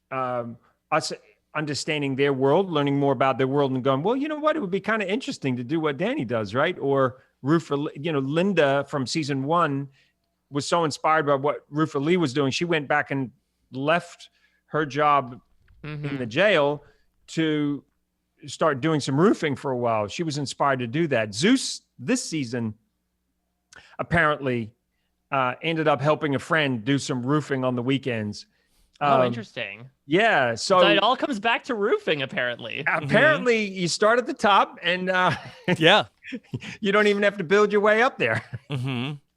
us understanding their world, learning more about their world, and going, well, you know what? It would be kind of interesting to do what Danny does, right? Or Roofer, Linda from season 1 was so inspired by what Roofer Lee was doing. She went back and left her job in the jail to start doing some roofing for a while. She was inspired to do that. Zeus this season apparently ended up helping a friend do some roofing on the weekends. Oh, interesting. Yeah. So it all comes back to roofing, apparently. Apparently, you start at the top, and Yeah. you don't even have to build your way up there.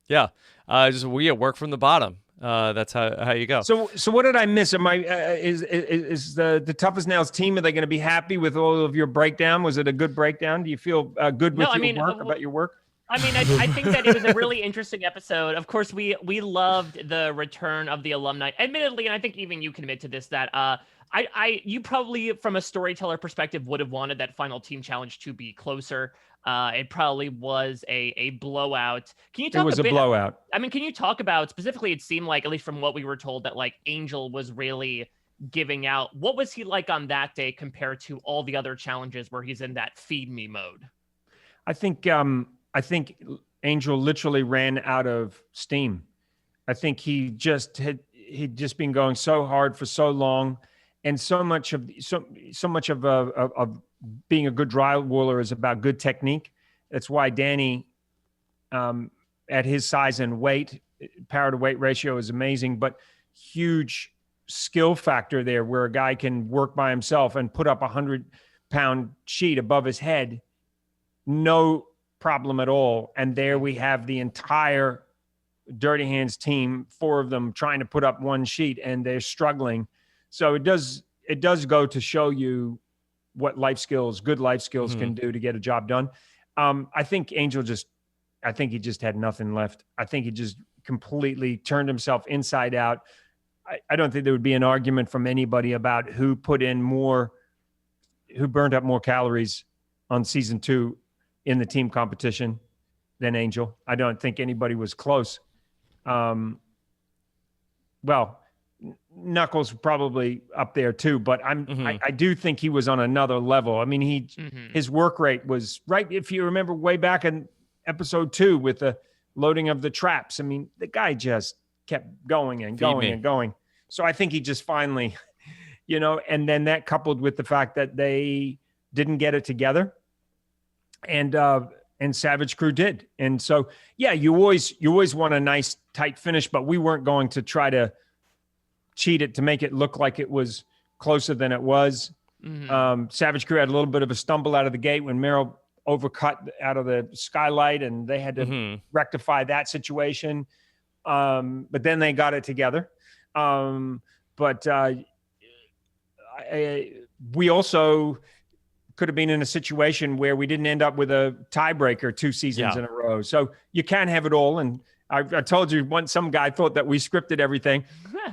Yeah. Just work from the bottom. That's how you go. So what did I miss? Am I is the Tough as Nails team? Are they going to be happy with all of your breakdown? Was it a good breakdown? Do you feel good with work about your work? I mean, I think that it was a really interesting episode. Of course, we loved the return of the alumni. Admittedly, and I think even you can admit to this, that you probably, from a storyteller perspective, would have wanted that final team challenge to be closer. It probably was a blowout. Can you talk? It was a blowout. I mean, can you talk about specifically? It seemed like, at least from what we were told, that like Angel was really giving out. What was he like on that day compared to all the other challenges where he's in that feed me mode? I think Angel literally ran out of steam. I think he'd just been going so hard for so long, and so much of being a good drywall is about good technique. That's why Danny, at his size and weight, power to weight ratio is amazing, but huge skill factor there, where a guy can work by himself and put up 100-pound sheet above his head, no problem at all. And there we have the entire Dirty Hands team, 4 of them trying to put up one sheet, and they're struggling. So it does go to show you what good life skills can do to get a job done. I think Angel he just had nothing left. I think he just completely turned himself inside out. I don't think there would be an argument from anybody about who burned up more calories on season 2 in the team competition than Angel. I don't think anybody was close. Well, Knuckles probably up there too, but I do think he was on another level. I mean, his work rate was right. If you remember way back in episode 2 with the loading of the traps, I mean, the guy just kept going and going and going. So I think he just finally, and then that coupled with the fact that they didn't get it together, and Savage Crew did. And so, yeah, you always want a nice tight finish, but we weren't going to try to cheat it to make it look like it was closer than it was. Savage Crew had a little bit of a stumble out of the gate when Meryl overcut out of the skylight, and they had to rectify that situation. But then they got it together. We also could have been in a situation where we didn't end up with a tiebreaker 2 seasons in a row. So you can't have it all. And I told you once some guy thought that we scripted everything.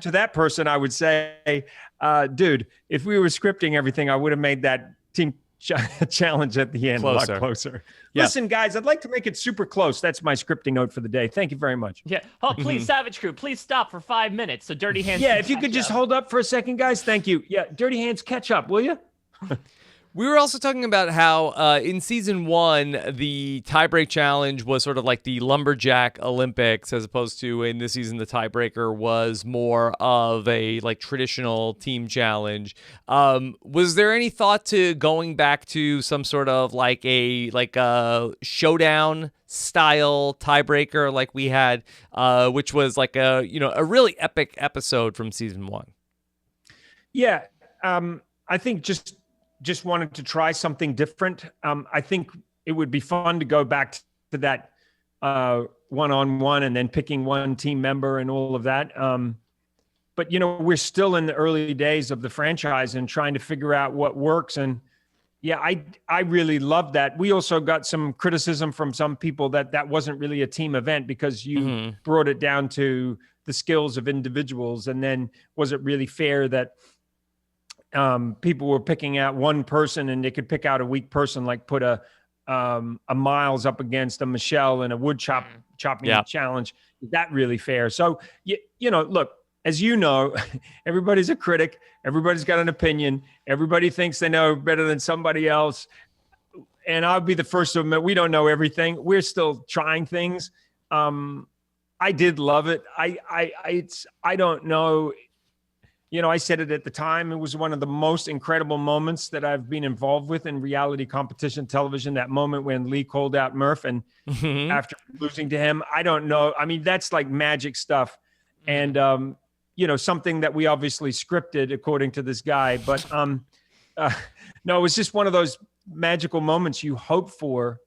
To that person, I would say, dude, if we were scripting everything, I would have made that team challenge at the end a lot closer. Yeah. Listen, guys, I'd like to make it super close. That's my scripting note for the day. Thank you very much. Yeah. Oh, please, Savage Crew, please stop for 5 minutes. So Dirty Hands. Yeah, if you could just hold up for a second, guys. Thank you. Yeah, Dirty Hands, catch up, will you? We were also talking about how in season 1, the tiebreak challenge was sort of like the lumberjack Olympics, as opposed to in this season, the tiebreaker was more of a like traditional team challenge. Was there any thought to going back to some sort of like a showdown style tiebreaker like we had, which was like a really epic episode from season 1? Yeah, I think just wanted to try something different. I think it would be fun to go back to that one-on-one and then picking one team member and all of that. But, we're still in the early days of the franchise and trying to figure out what works. And yeah, I really love that. We also got some criticism from some people that wasn't really a team event because you brought it down to the skills of individuals. And then was it really fair that people were picking out one person and they could pick out a weak person, like put a Miles up against a Michelle in a wood chopping challenge? Is that really fair? So, look, as you know, everybody's a critic. Everybody's got an opinion. Everybody thinks they know better than somebody else. And I'll be the first to admit we don't know everything. We're still trying things. I did love it. I don't know. I said it at the time. It was one of the most incredible moments that I've been involved with in reality competition television. That moment when Lee called out Murph and after losing to him, I don't know. I mean, that's like magic stuff. And, something that we obviously scripted according to this guy. But no, it was just one of those magical moments you hope for,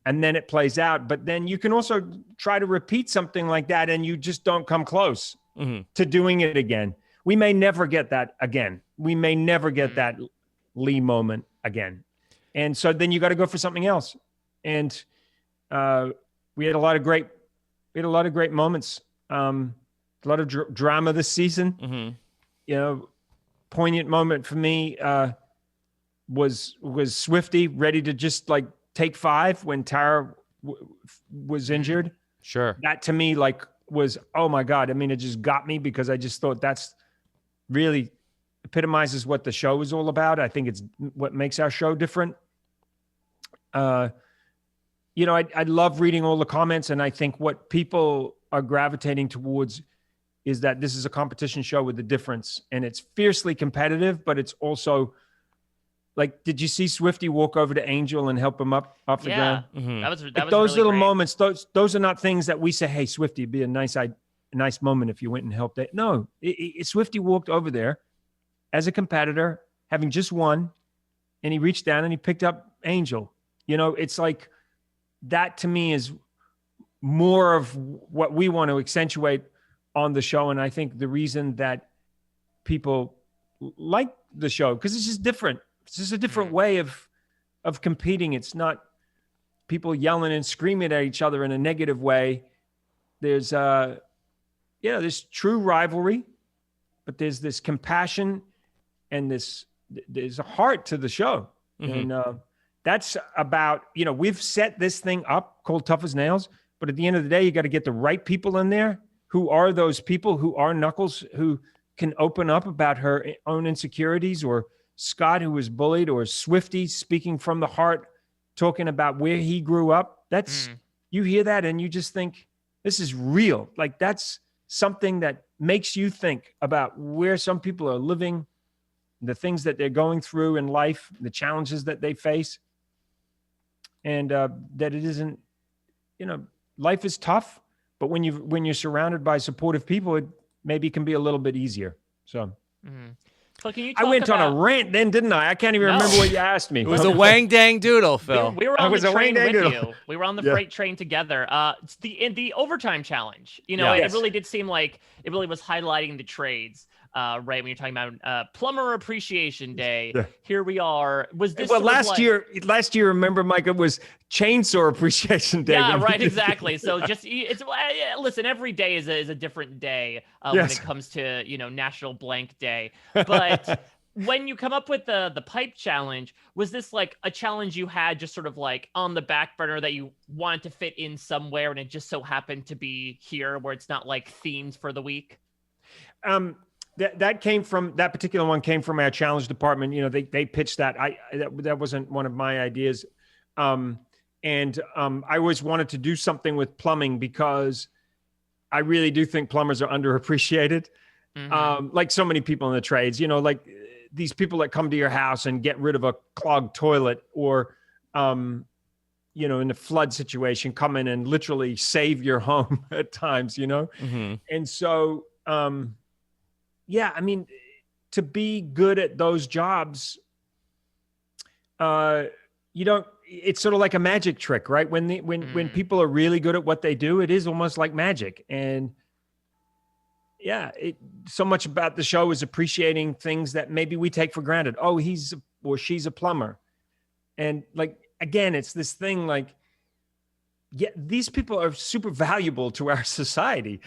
and then it plays out. But then you can also try to repeat something like that, and you just don't come close to doing it again. We may never get that again. We may never get that Lee moment again. And so then you got to go for something else. And we had a lot of great moments. A lot of drama this season. Poignant moment for me was Swifty ready to just like take 5 when Tara was injured. Sure. That to me was, oh my God. I mean, it just got me because I just thought that's really epitomizes what the show is all about. I think it's what makes our show different. I love reading all the comments, and I think what people are gravitating towards is that this is a competition show with a difference, and it's fiercely competitive, but it's also like, did you see Swifty walk over to Angel and help him up off the ground? That was those really little great. moments. Those are not things that we say, hey, Swifty, it'd be a nice moment if you went and helped it. No, Swifty walked over there as a competitor, having just won, and he reached down and he picked up Angel. It's like that to me is more of what we want to accentuate on the show. And I think the reason that people like the show, because it's just different. It's just a different way of competing. It's not people yelling and screaming at each other in a negative way. There's there's true rivalry, but there's this compassion and there's a heart to the show. And that's about, we've set this thing up called Tough as Nails, but at the end of the day, you got to get the right people in there. Who are those people? Who are Knuckles, who can open up about her own insecurities, or Scott, who was bullied, or Swifty speaking from the heart, talking about where he grew up. That's, you hear that and you just think, this is real. Like, that's something that makes you think about where some people are living, the things that they're going through in life, the challenges that they face. And that it isn't, life is tough, but when you're surrounded by supportive people, it maybe can be a little bit easier. So, So can you I went on a rant then, didn't I? I can't even remember what you asked me. It was a wang dang doodle, Phil. We were on the train with you. We were on the Yeah. freight train together. It's the overtime challenge. It really did seem like it really was highlighting the trades. Right, when you're talking about Plumber Appreciation Day. Yeah. Here we are. Was this Well, sort of last year, remember, Mike, it was Chainsaw Appreciation Day. Yeah, right, exactly. So just listen, every day is a different day when it comes to National Blank Day. But when you come up with the pipe challenge, was this like a challenge you had just sort of like on the back burner that you wanted to fit in somewhere, and it just so happened to be here where it's not like themed for the week? That came from, that particular one came from our challenge department. They pitched that. That wasn't one of my ideas. I always wanted to do something with plumbing because I really do think plumbers are underappreciated. Like so many people in the trades, like these people that come to your house and get rid of a clogged toilet, or, in a flood situation, come in and literally save your home at times, And so, yeah, I mean, to be good at those jobs, it's sort of like a magic trick, right? When people are really good at what they do, it is almost like magic. And yeah, so much about the show is appreciating things that maybe we take for granted. Oh, he's or she's a plumber. And like, again, it's this thing like, yeah, these people are super valuable to our society.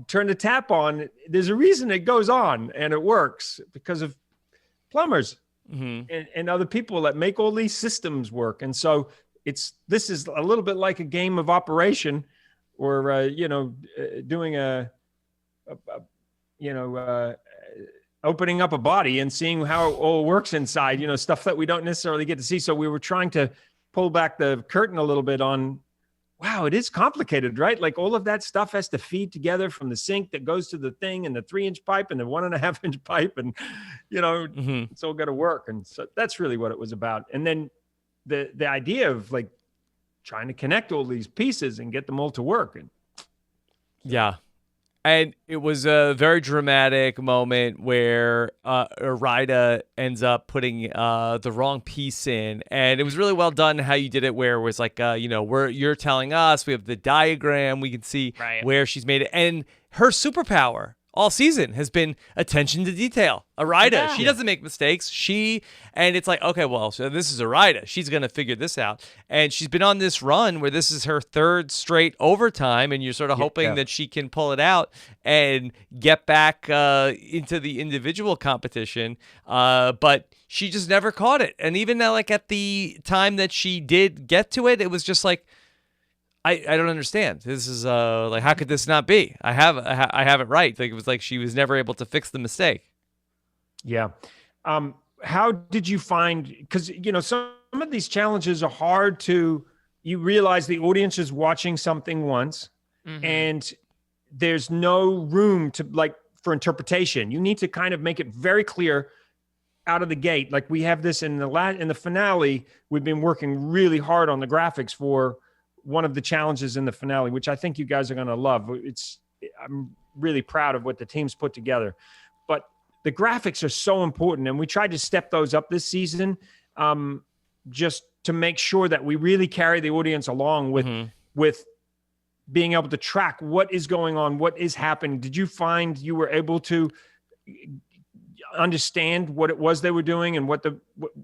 Turn the tap on, there's a reason it goes on and it works because of plumbers and other people that make all these systems work. And so this is a little bit like a game of operation, or doing opening up a body and seeing how it all works inside, stuff that we don't necessarily get to see. So we were trying to pull back the curtain a little bit on, wow, it is complicated, right? Like all of that stuff has to feed together from the sink that goes to the thing, and the 3-inch pipe and the 1.5-inch pipe. And, it's all got to work. And so that's really what it was about. And then the idea of like trying to connect all these pieces and get them all to work. And Yeah. And it was a very dramatic moment where Arida ends up putting the wrong piece in, and it was really well done how you did it. Where it was like, you're telling us we have the diagram, we can see Right. where she's made it, and her superpower all season has been attention to detail. Arida, Yeah. she doesn't make mistakes. And it's like, okay, well, so this is Arida. She's going to figure this out. And she's been on this run where this is her third straight overtime, and you're sort of hoping that she can pull it out and get back into the individual competition. But she just never caught it. And even like at the time that she did get to it, it was just like, I don't understand. This is like, how could this not be? I have it right. Like, it was like she was never able to fix the mistake. Yeah. How did you find, because, some of these challenges are hard to, you realize the audience is watching something once and there's no room for interpretation. You need to kind of make it very clear out of the gate. Like we have this in the finale, we've been working really hard on the graphics for one of the challenges in the finale, which I think you guys are going to love. I'm really proud of what the team's put together, but the graphics are so important. And we tried to step those up this season, just to make sure that we really carry the audience along with being able to track what is going on, what is happening. Did you find you were able to understand what it was they were doing and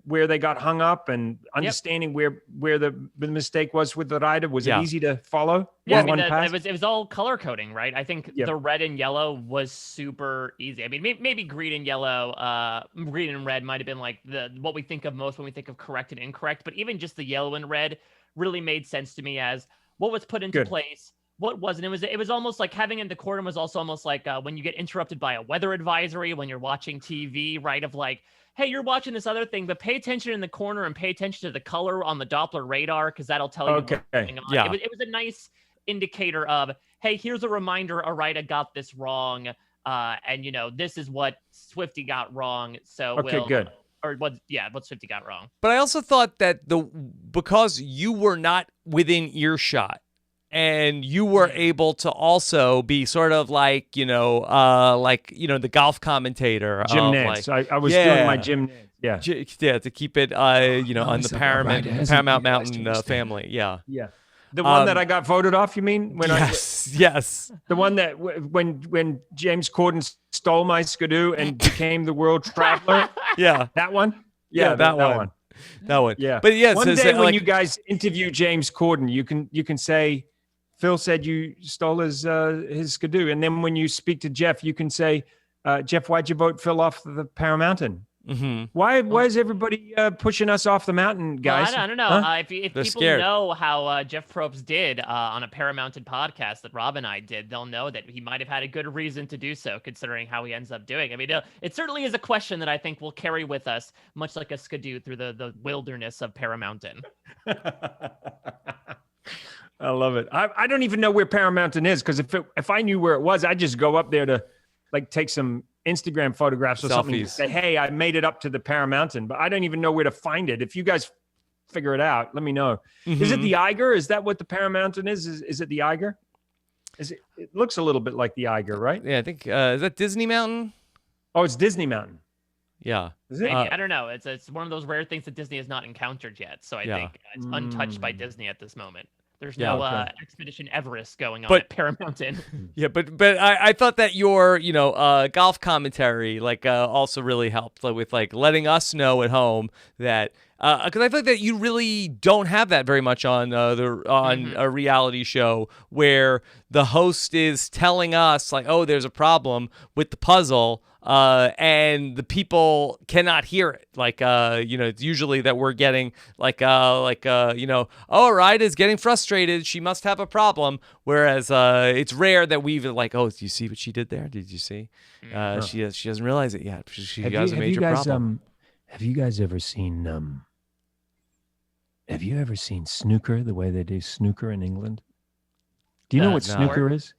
where they got hung up, and understanding where the mistake was with the rider? Was it easy to follow? Yeah, it was all color coding, right? I think the red and yellow was super easy. I mean, maybe green and yellow, green and red might have been like what we think of most when we think of correct and incorrect. But even just the yellow and red really made sense to me as what was put into place. What wasn't. It was almost like having in the corner was also almost like when you get interrupted by a weather advisory when you're watching TV, right? Of like, hey, you're watching this other thing, but pay attention in the corner and pay attention to the color on the Doppler radar, because that'll tell you what's going on. Yeah. It was a nice indicator of, hey, here's a reminder, Arida got this wrong, and this is what Swifty got wrong. So good. Or what Swifty got wrong. But I also thought that because you were not within earshot, and you were able to also be sort of like, the golf commentator. Gym Nance. I was doing my Gym Nance. Yeah, to keep it, on the Paramount Mountain family. Yeah. Yeah. The one that I got voted off, you mean? Yes. The one that when James Corden stole my Skidoo and became the world traveler. Yeah. That one? Yeah, that one. That one. Yeah. But yes, one day when you guys interview James Corden, you can say, Phil said you stole his Skidoo. And then when you speak to Jeff, you can say, Jeff, why'd you vote Phil off the Paramountain? Mm-hmm. Why is everybody pushing us off the mountain, guys? Well, I don't know. Huh? If people scared. know how Jeff Probst did on a Paramounted podcast that Rob and I did, they'll know that he might have had a good reason to do so, considering how he ends up doing. I mean, it certainly is a question that I think we'll carry with us, much like a Skidoo through the wilderness of Paramountain. I love it. I don't even know where Paramountain is, because if I knew where it was, I'd just go up there to take some Instagram photographs or something. Say, hey, I made it up to the Paramountain, but I don't even know where to find it. If you guys figure it out, let me know. Mm-hmm. Is it the Eiger? Is that what the Paramountain is? Is it the Eiger? It looks a little bit like the Eiger, right? Yeah, I think is that Disney Mountain? Oh, it's Disney Mountain. Yeah. Is it? Maybe. I don't know. It's one of those rare things that Disney has not encountered yet. So I think it's untouched by Disney at this moment. There's no Expedition Everest going on at Paramountain. Yeah, but I thought that your golf commentary also really helped with letting us know at home that because I feel like that you really don't have that very much on a reality show where the host is telling us there's a problem with the puzzle. And the people cannot hear it. It's usually that we're getting Arida's getting frustrated. She must have a problem. Whereas it's rare that we've do you see what she did there? Did you see? She doesn't realize it yet. She has a major problem. Have you guys ever seen snooker, the way they do snooker in England? Do you know what snooker is?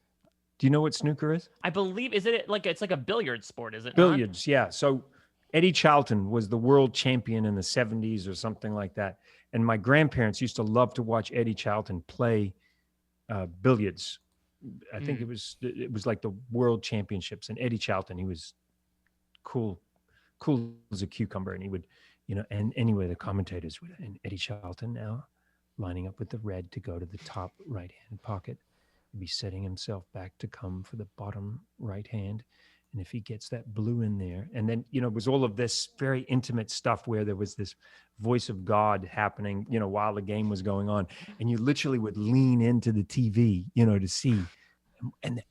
Do you know what snooker is? I believe, it's like a billiard sport, is it Billiards, yeah. So Eddie Charlton was the world champion in the 70s or something like that. And my grandparents used to love to watch Eddie Charlton play billiards. I think it was like the World Championships, and Eddie Charlton, he was cool as a cucumber, and he would, and anyway, the commentators would, and Eddie Charlton now lining up with the red to go to the top right hand pocket, he'd be setting himself back to come for the bottom right hand. And if he gets that blue in there, and then, it was all of this very intimate stuff where there was this voice of God happening, while the game was going on. And you literally would lean into the TV, to see. And then,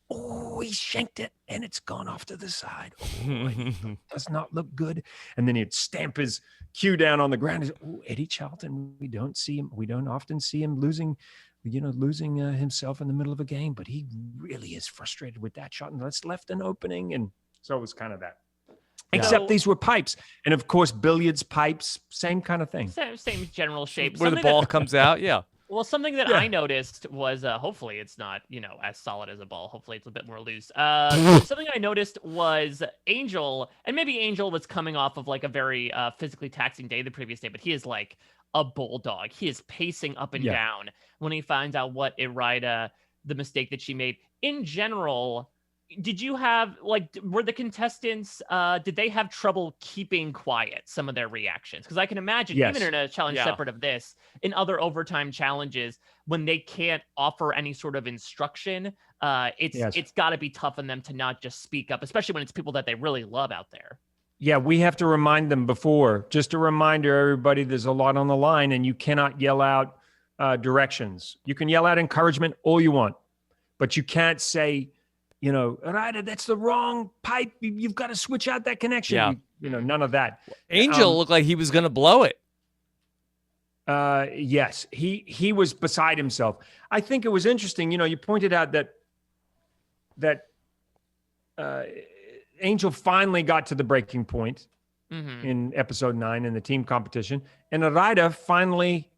he shanked it and it's gone off to the side. It does not look good. And then he'd stamp his cue down on the ground. Eddie Charlton, we don't often see him losing himself in the middle of a game, but he really is frustrated with that shot and that's left an opening. And so it was kind of that. Yeah. Except these were pipes. And of course, billiards, pipes, same kind of thing. Same general shape. Where the ball comes out, yeah. Well, something that I noticed was, hopefully it's not, as solid as a ball. Hopefully it's a bit more loose. Something I noticed was Angel, and maybe Angel was coming off of like a very physically taxing day the previous day, but he is like a bulldog. He is pacing up and down when he finds out what Irida, the mistake that she made. In general, did you have, were the contestants, did they have trouble keeping quiet some of their reactions? Because I can imagine, even in a challenge separate of this, in other overtime challenges, when they can't offer any sort of instruction, it's got to be tough on them to not just speak up, especially when it's people that they really love out there. Yeah, we have to remind them before. Just a reminder, everybody, there's a lot on the line, and you cannot yell out directions. You can yell out encouragement all you want, but you can't say, Ryder, that's the wrong pipe. You've got to switch out that connection. Yeah. None of that. Angel looked like he was going to blow it. Yes, he was beside himself. I think it was interesting. You pointed out that Angel finally got to the breaking point in episode 9 in the team competition, and Ryder finally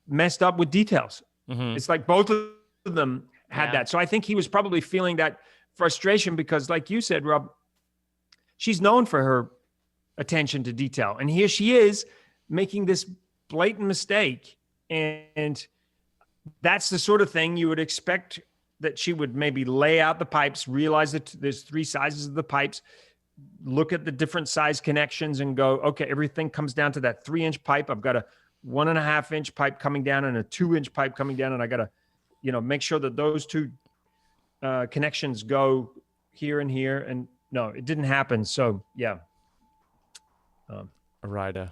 messed up with details. It's like both of them had that. So I think he was probably feeling that frustration because, like you said, Rob, she's known for her attention to detail. And here she is making this blatant mistake. And that's the sort of thing you would expect that she would maybe lay out the pipes, realize that there's 3 sizes of the pipes, look at the different size connections and go, okay, everything comes down to that 3-inch pipe. I've got a 1.5-inch pipe coming down and a 2-inch pipe coming down. And I got to, make sure that those 2 connections go here and here. And no, it didn't happen. So yeah. Irida.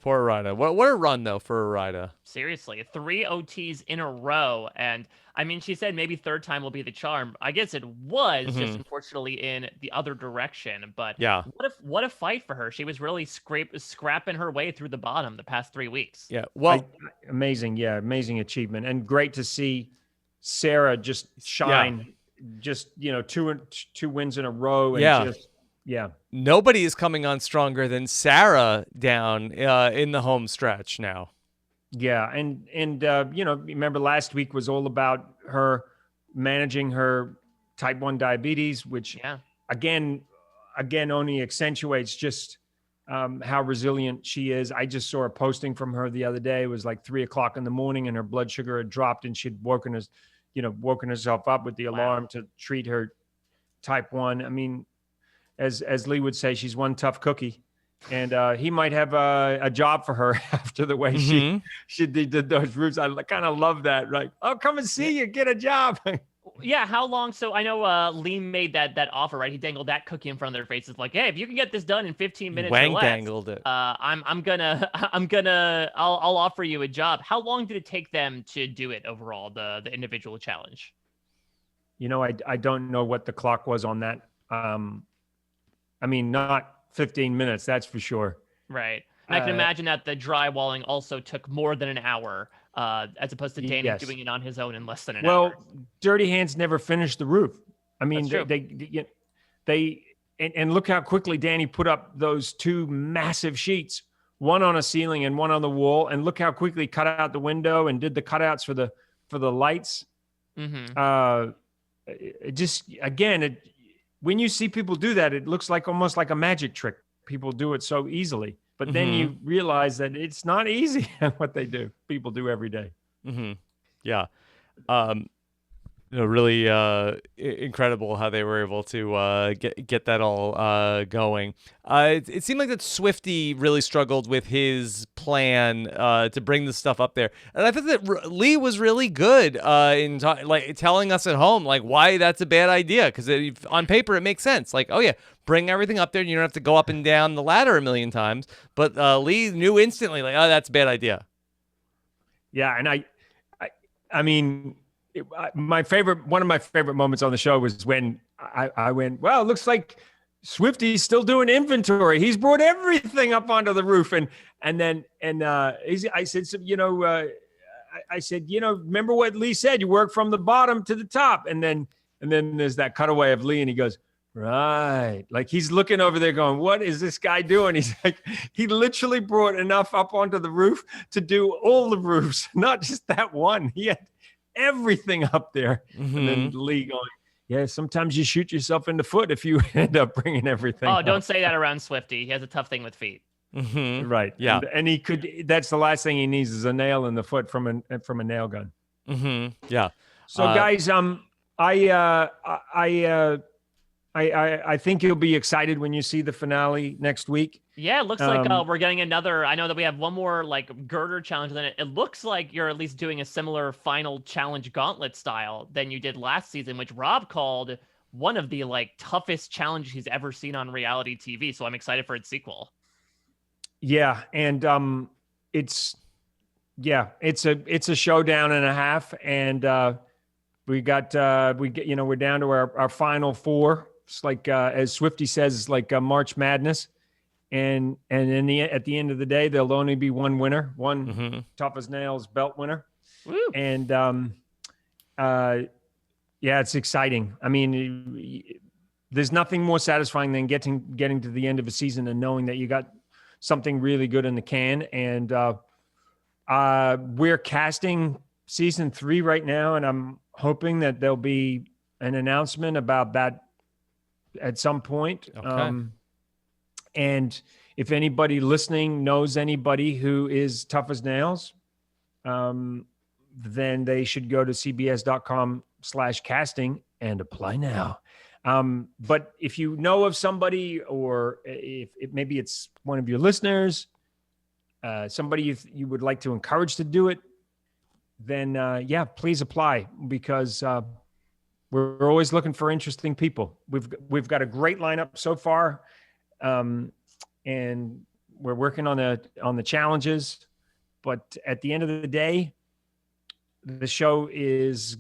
Poor Irida. What a run though for Irida. Seriously, 3 OTs in a row. And I mean, she said maybe third time will be the charm. I guess it was just unfortunately in the other direction. But yeah, what a fight for her. She was really scrapping her way through the bottom the past 3 weeks. Yeah. Well, amazing. Yeah. Amazing achievement and great to see Sarah just shine, just, 2 wins in a row. And nobody is coming on stronger than Sarah down in the home stretch now. Yeah. And remember last week was all about her managing her type 1 diabetes, which again, only accentuates just how resilient she is. I just saw a posting from her the other day. It was like 3:00 in the morning and her blood sugar had dropped and she'd woken herself up with the alarm to treat her type 1. I mean, as Lee would say, she's one tough cookie, and he might have a job for her after the way she did those routes. I kind of love that. Right? Oh, come and see you, get a job. Yeah, how long? So I know Lee made that offer, right? He dangled that cookie in front of their faces, like, "Hey, if you can get this done in 15 minutes or less, dangled it. I'll offer you a job." How long did it take them to do it overall, the individual challenge? I don't know what the clock was on that. I mean, not 15 minutes, that's for sure. Right. And I can imagine that the drywalling also took more than an hour, as opposed to Danny doing it on his own in less than an hour. Well, Dirty Hands never finished the roof. I mean, they look how quickly Danny put up those 2 massive sheets, one on a ceiling and one on the wall, and look how quickly he cut out the window and did the cutouts for the lights. It just, again, when you see people do that, it looks like almost like a magic trick. People do it so easily, but then you realize that it's not easy what they do. People do every day. Yeah. really incredible how they were able to get that all going. It seemed like that Swifty really struggled with his plan to bring the stuff up there, and I think that Lee was really good in like telling us at home like why that's a bad idea, because on paper it makes sense. Like, oh yeah, bring everything up there, and you don't have to go up and down the ladder a million times. But Lee knew instantly, like, oh, that's a bad idea. Yeah, and I mean, one of my favorite moments on the show was when I went, well, it looks like Swifty's still doing inventory. He's brought everything up onto the roof, I said, I said, remember what Lee said? You work from the bottom to the top, and then there's that cutaway of Lee, and he goes, right, like he's looking over there, going, what is this guy doing? He's like, he literally brought enough up onto the roof to do all the roofs, not just that one. He had everything up there. And then Lee going, yeah, sometimes you shoot yourself in the foot if you end up bringing everything up. Don't say that around Swifty. He has a tough thing with feet. Right. Yeah. And he that's the last thing he needs is a nail in the foot from a nail gun. Yeah. So guys, I think you'll be excited when you see the finale next week. Yeah, it looks like we're getting another. I know that we have one more like girder challenge, and it looks like you're at least doing a similar final challenge gauntlet style than you did last season, which Rob called one of the like toughest challenges he's ever seen on reality TV. So I'm excited for its sequel. Yeah, and it's a showdown and a half, and we're down to our final four. It's like as Swifty says, it's like March Madness, and at the end of the day, there'll only be one winner, one tough as nails belt winner. Woo. And it's exciting. I mean, there's nothing more satisfying than getting to the end of a season and knowing that you got something really good in the can. And we're casting season 3 right now, and I'm hoping that there'll be an announcement about that at some point. Okay. And if anybody listening knows anybody who is tough as nails, then they should go to cbs.com/casting and apply now. But if you know of somebody, or if maybe it's one of your listeners, somebody you would like to encourage to do it, then please apply, because we're always looking for interesting people. We've got a great lineup so far, and we're working on the challenges. But at the end of the day, the show is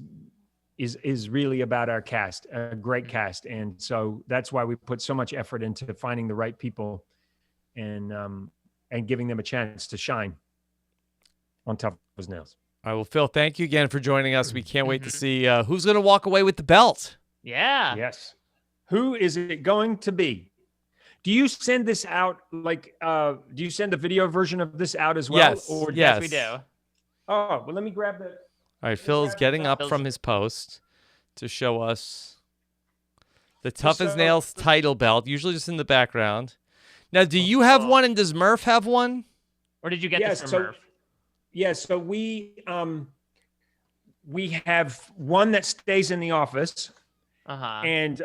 really about our cast, a great cast, and so that's why we put so much effort into finding the right people and giving them a chance to shine on Tough as Nails. All right, well, Phil, thank you again for joining us. We can't wait to see who's going to walk away with the belt. Yeah. Yes. Who is it going to be? Do you send this out do you send the video version of this out as well? Yes. Or yes, we do. Oh, well, let me grab the. All right, Phil's getting up from his post to show us the Tough as Nails title belt, usually just in the background. Now, do you have one, and does Murph have one? Or did you get this from Murph? Yes, so we have one that stays in the office, and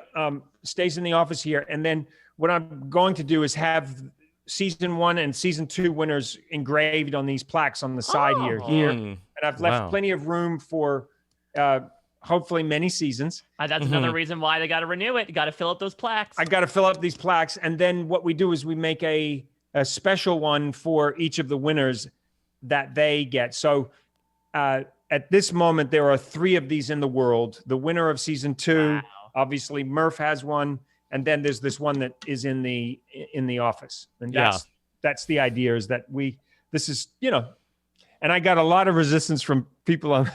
stays in the office here. And then what I'm going to do is have season 1 and season 2 winners engraved on these plaques on the side here. And I've left plenty of room for hopefully many seasons. That's another reason why they got to renew it. You got to fill up those plaques. I got to fill up these plaques, and then what we do is we make a special one for each of the winners that they get. So at this moment, there are 3 of these in the world. The winner of season 2, obviously Murph has one, and then there's this one that is in the office. And that's the idea, is that and I got a lot of resistance from people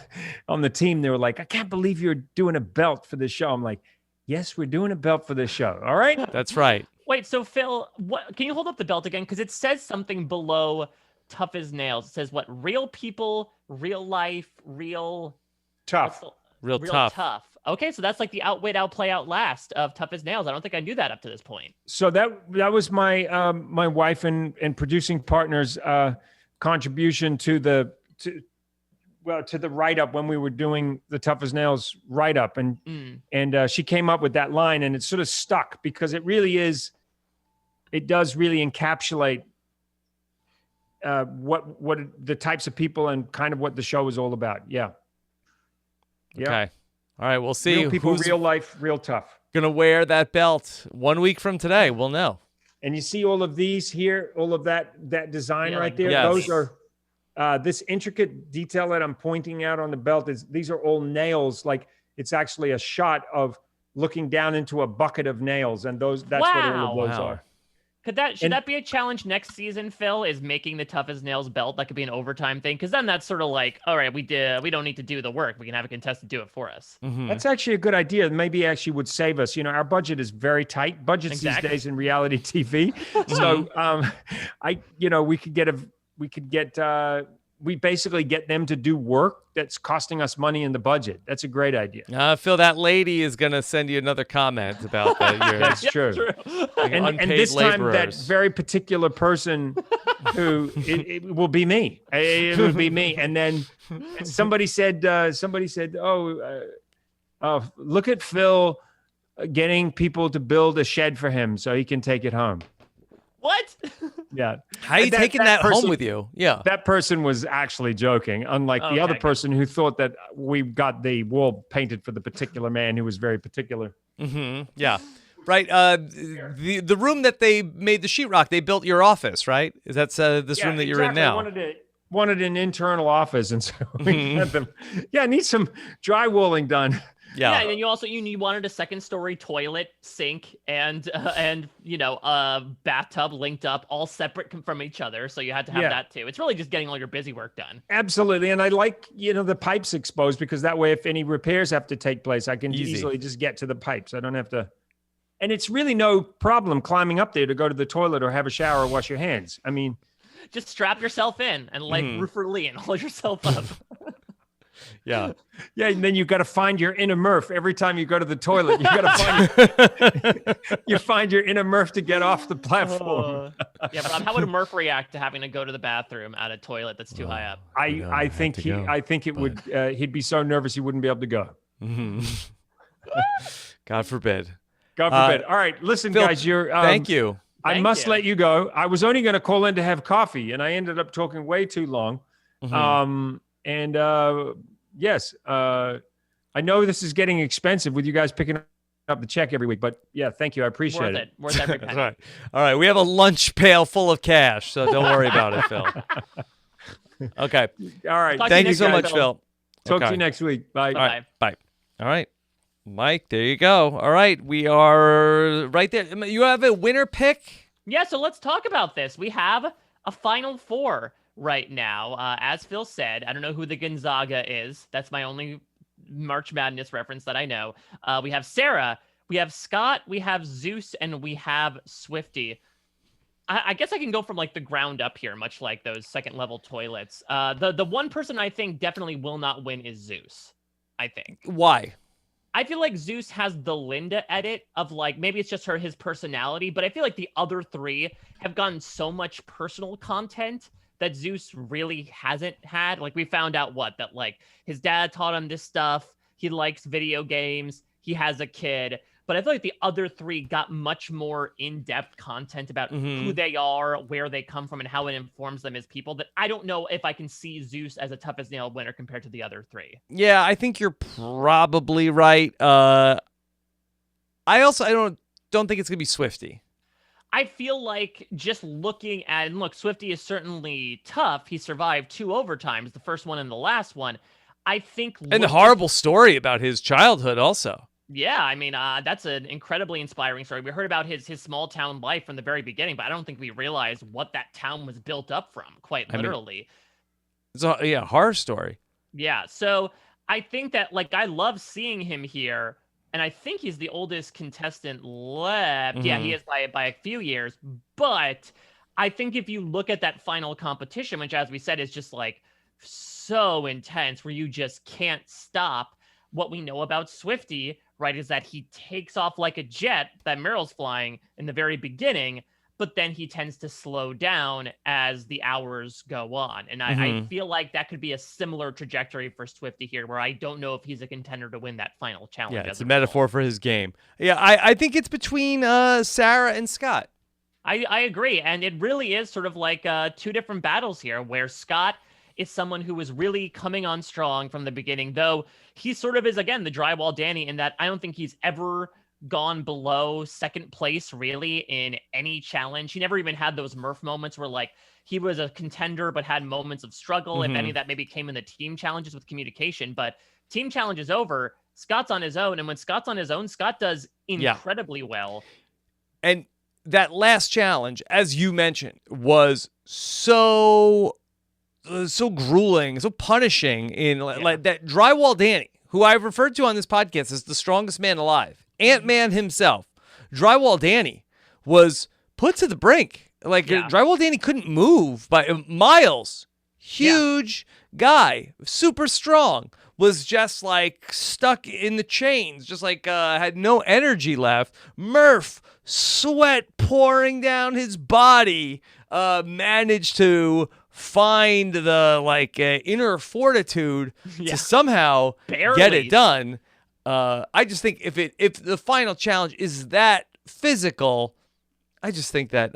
on the team. They were like, I can't believe you're doing a belt for this show. I'm like, yes, we're doing a belt for this show. All right. That's right. Wait, so Phil, can you hold up the belt again? Because it says something below Tough as Nails. It says what? Real people, real life, real tough. Real tough. Okay, so that's like the outwit, outplay, outlast of Tough as Nails. I don't think I knew that up to this point. So that was my my wife and producing partner's contribution to well, to the write-up when we were doing the Tough as Nails write-up, and she came up with that line, and it sort of stuck because it does really encapsulate what the types of people and kind of what the show is all about. Yeah. Okay. All right. We'll see. Real people, who's real life, real tough. gonna wear that belt 1 week from today. We'll know. And you see all of these here, all of that design right there. Yes. Those are this intricate detail that I'm pointing out on the belt these are all nails. Like it's actually a shot of looking down into a bucket of nails, and that's what all of those are. Should that be a challenge next season, Phil? Is making the Tough as Nails belt? That could be an overtime thing, because then that's sort of like, all right, we don't need to do the work. We can have a contestant do it for us. That's actually a good idea. Maybe actually would save us. Our budget is very tight. Budgets these days in reality TV. So we basically get them to do work that's costing us money in the budget. That's a great idea. Phil, that lady is gonna send you another comment about that. That's true. And this time, that very particular person who it will be me. It will be me. And then somebody said, look at Phil getting people to build a shed for him so he can take it home. What? Yeah. How are you taking that home with you? Yeah. That person was actually joking, unlike the other person who thought that we got the wall painted for the particular man who was very particular. Yeah. Right. The room that they made the sheetrock, they built your office, right? Is that this room that you're in now? Wanted an internal office, and so we had them. Yeah, need some drywalling done. Yeah, and then you wanted a second-story toilet, sink, and bathtub linked up, all separate from each other. So you had to have that too. It's really just getting all your busy work done. Absolutely, and I like the pipes exposed, because that way, if any repairs have to take place, I can easily just get to the pipes. I don't have to. And it's really no problem climbing up there to go to the toilet or have a shower or wash your hands. I mean, just strap yourself in and like Roofer Lee and hold yourself up. Yeah. Yeah, and then you got to find your inner Murph every time you go to the toilet. You got to find your inner Murph to get off the platform. Yeah, Rob, how would a Murph react to having to go to the bathroom at a toilet that's too high up? I think he'd be so nervous he wouldn't be able to go. God forbid. God forbid. All right, listen, Phil, guys. Thank you. I must let you go. I was only going to call in to have coffee, and I ended up talking way too long. Yes, I know this is getting expensive with you guys picking up the check every week, but yeah, thank you. I appreciate it. Worth every penny. All right. We have a lunch pail full of cash, so don't worry about it, Phil. Okay. All right. Thank you so much, Phil. Talk to you next week. Bye. All right. Bye. All right. Mike, there you go. All right. We are right there. You have a winner pick? Yeah, so let's talk about this. We have a Final Four right now. As Phil said, I don't know who the Gonzaga is. That's my only March Madness reference that I know. We have Sarah, we have Scott, we have Zeus, and we have Swifty. I guess I can go from like the ground up here, much like those second level toilets. The one person I think definitely will not win is Zeus. I think. Why? I feel like Zeus has the Linda edit of like, maybe it's just his personality, but I feel like the other three have gotten so much personal content that Zeus really hasn't had. Like we found out that like his dad taught him this stuff. He likes video games. He has a kid. But I feel like the other three got much more in-depth content about who they are, where they come from, and how it informs them as people, that I don't know if I can see Zeus as a Tough as Nail winner compared to the other three. Yeah, I think you're probably right. I don't think it's going to be Swifty. I feel like just looking at, and look, Swifty is certainly tough. He survived 2 overtimes, the first one and the last one. I think... And the horrible story about his childhood also. Yeah, I mean, that's an incredibly inspiring story. We heard about his small town life from the very beginning, but I don't think we realized what that town was built up from, quite literally. It's a horror story. Yeah, so I think that, like, I love seeing him here, and I think he's the oldest contestant left. Yeah, he is by a few years, but I think if you look at that final competition, which, as we said, is just, like, so intense, where you just can't stop, what we know about Swifty, right, is that he takes off like a jet that Meryl's flying in the very beginning. but then he tends to slow down as the hours go on. And I feel like that could be a similar trajectory for Swifty here, where I don't know if he's a contender to win that final challenge. Yeah, it's a metaphor for his game. Yeah, I think it's between Sarah and Scott. I agree. And it really is sort of like two different battles here, where Scott is someone who was really coming on strong from the beginning, though he sort of is, again, the drywall Danny in that I don't think he's ever gone below second place really in any challenge. He never even had those Murph moments where like he was a contender but had moments of struggle. If any of that maybe came in the team challenges with communication, but team challenge is over. Scott's on his own. And when Scott's on his own, Scott does incredibly well. And that last challenge, as you mentioned, was so grueling, so punishing in like that drywall Danny, who I've referred to on this podcast as the strongest man alive. Ant-Man himself, Drywall Danny, was put to the brink. Like Drywall Danny couldn't move by miles. Huge guy, super strong, was just like stuck in the chains, just like had no energy left. Murph, sweat pouring down his body, managed to find the inner fortitude to somehow get it done. I just think if the final challenge is that physical, I just think that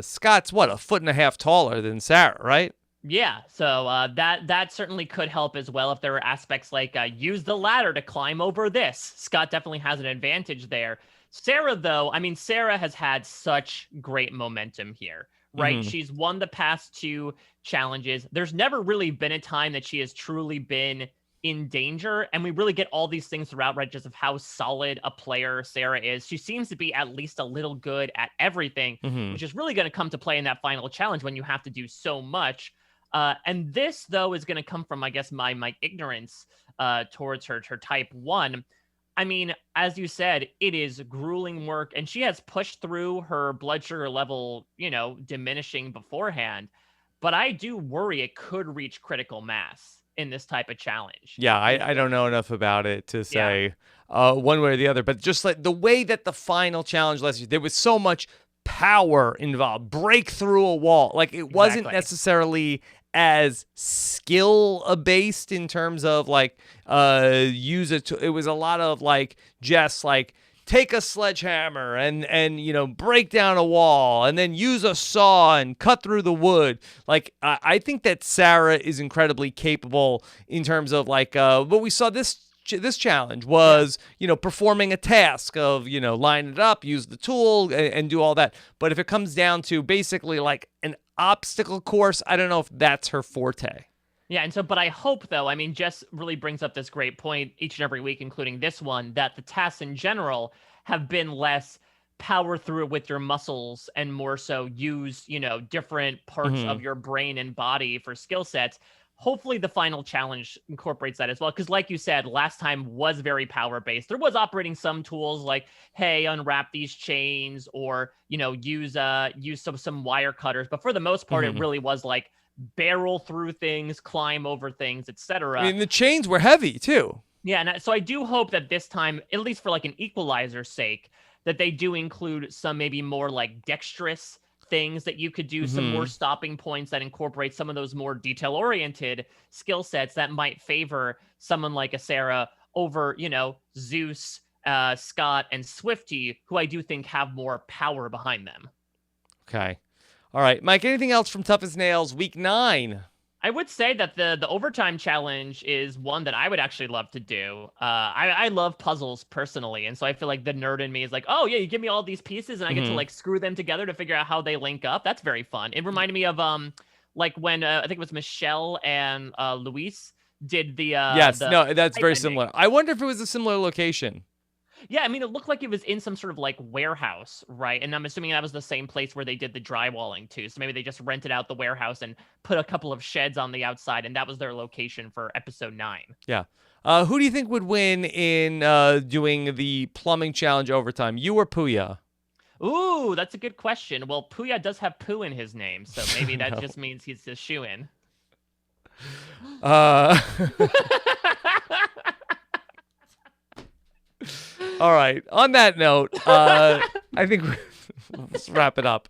Scott's a 1.5 feet taller than Sarah, right? Yeah, so that certainly could help as well if there are aspects like use the ladder to climb over this. Scott definitely has an advantage there. Sarah, though, Sarah has had such great momentum here, right? She's won the past 2 challenges. There's never really been a time that she has truly been in danger, and we really get all these things throughout, right, just of how solid a player Sarah is. She seems to be at least a little good at everything, which is really going to come to play in that final challenge when you have to do so much. And this, though, is going to come from, I guess, my ignorance towards her type 1. As you said, it is grueling work, and she has pushed through her blood sugar level, diminishing beforehand. But I do worry it could reach critical mass in this type of challenge. Yeah, I don't know enough about it to say one way or the other, but just like the way that the final challenge there was so much power involved, break through a wall. Like it wasn't necessarily as skill based in terms of like it was a lot of like just like take a sledgehammer and break down a wall and then use a saw and cut through the wood. Like I think that Sarah is incredibly capable in terms of like what we saw this challenge was, performing a task of, line it up, use the tool and do all that. But if it comes down to basically like an obstacle course, I don't know if that's her forte. Yeah, but I hope, though, Jess really brings up this great point each and every week, including this one, that the tasks in general have been less power through it with your muscles and more so use, different parts of your brain and body for skill sets. Hopefully the final challenge incorporates that as well. Because like you said, last time was very power-based. There was operating some tools like, hey, unwrap these chains or, use some wire cutters. But for the most part, it really was like, barrel through things, climb over things, etc. The chains were heavy too. Yeah, and so I do hope that this time, at least for like an equalizer's sake, that they do include some maybe more like dexterous things that you could do, some more stopping points that incorporate some of those more detail-oriented skill sets that might favor someone like a Sarah over, Zeus, Scott, and Swifty, who I do think have more power behind them. Okay. All right, Mike, anything else from Tough as Nails week 9? I would say that the overtime challenge is one that I would actually love to do. I love puzzles personally, and so I feel like the nerd in me is like, oh yeah, you give me all these pieces and I get to like screw them together to figure out how they link up. That's very fun. It reminded me of like when I think it was Michelle and Luis did the that's very similar. I wonder if it was a similar location. Yeah, it looked like it was in some sort of like warehouse, right? And I'm assuming that was the same place where they did the drywalling too. So maybe they just rented out the warehouse and put a couple of sheds on the outside, and that was their location for episode 9. Yeah. Who do you think would win in doing the plumbing challenge overtime? You or Puya? Ooh, that's a good question. Well, Puya does have poo in his name, so maybe that just means he's a shoo-in. All right. On that note, I think let's wrap it up.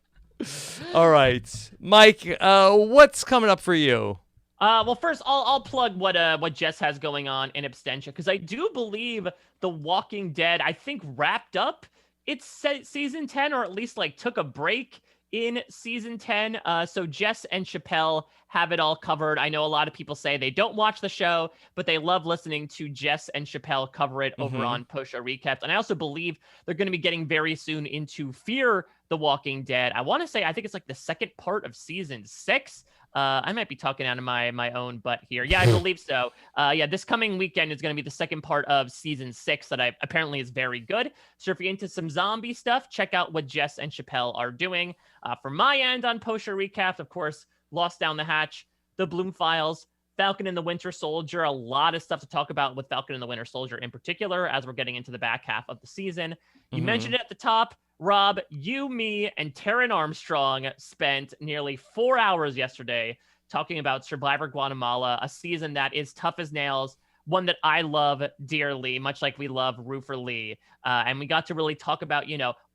All right, Mike. What's coming up for you? Well, first I'll plug what Jess has going on in absentia, because I do believe The Walking Dead, I think, wrapped up its season 10, or at least like took a break in season 10. So Jess and Chappelle have it all covered. I know a lot of people say they don't watch the show, but they love listening to Jess and Chappelle cover it over on Post-Show Recaps. And I also believe they're going to be getting very soon into Fear the Walking Dead. I want to say, I think it's like the second part of season 6. I might be talking out of my own butt here. Yeah, I believe so. Yeah, this coming weekend is going to be the second part of season 6 that apparently is very good. So if you're into some zombie stuff, check out what Jess and Chappelle are doing. From my end on Post-Show Recaps, of course, Lost Down the Hatch, The Bloom Files, Falcon and the Winter Soldier. A lot of stuff to talk about with Falcon and the Winter Soldier in particular as we're getting into the back half of the season. You mentioned it at the top. Rob, you, me, and Taryn Armstrong spent nearly 4 hours yesterday talking about Survivor Guatemala, a season that is tough as nails, one that I love dearly, much like we love Roofer Lee. And we got to really talk about,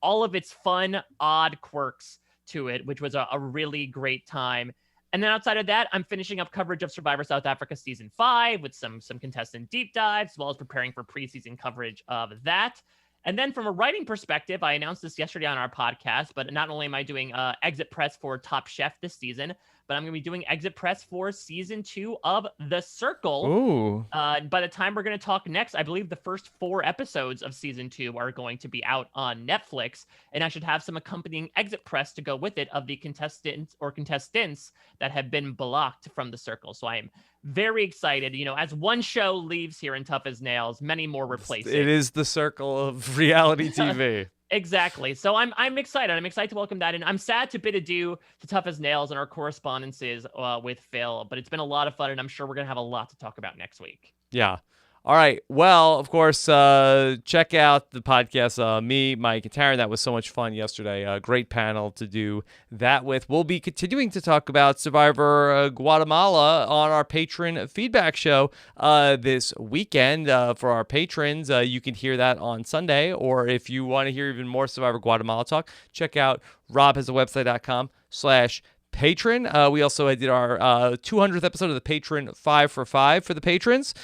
all of its fun, odd quirks to it, which was a really great time. And then outside of that, I'm finishing up coverage of Survivor South Africa Season 5 with some contestant deep dives, as well as preparing for preseason coverage of that. And then from a writing perspective, I announced this yesterday on our podcast, but not only am I doing exit press for Top Chef this season, but I'm going to be doing exit press for season 2 of The Circle. Ooh. By the time we're going to talk next, I believe the first 4 episodes of season 2 are going to be out on Netflix, and I should have some accompanying exit press to go with it of the contestants that have been blocked from The Circle. So I am very excited. As one show leaves here in Tough as Nails, many more replace it. It is the circle of reality TV. Exactly. So I'm excited. I'm excited to welcome that in. I'm sad to bid adieu to Tough as Nails and our correspondences with Phil, but it's been a lot of fun, and I'm sure we're going to have a lot to talk about next week. Yeah. All right. Well, of course, check out the podcast. Me, Mike, and Taryn. That was so much fun yesterday. A great panel to do that with. We'll be continuing to talk about Survivor Guatemala on our patron feedback show this weekend for our patrons. You can hear that on Sunday, or if you want to hear even more Survivor Guatemala talk, check out robhasawebsite.com/patron. We also did our 200th episode of the Patron 5 for 5 for the patrons,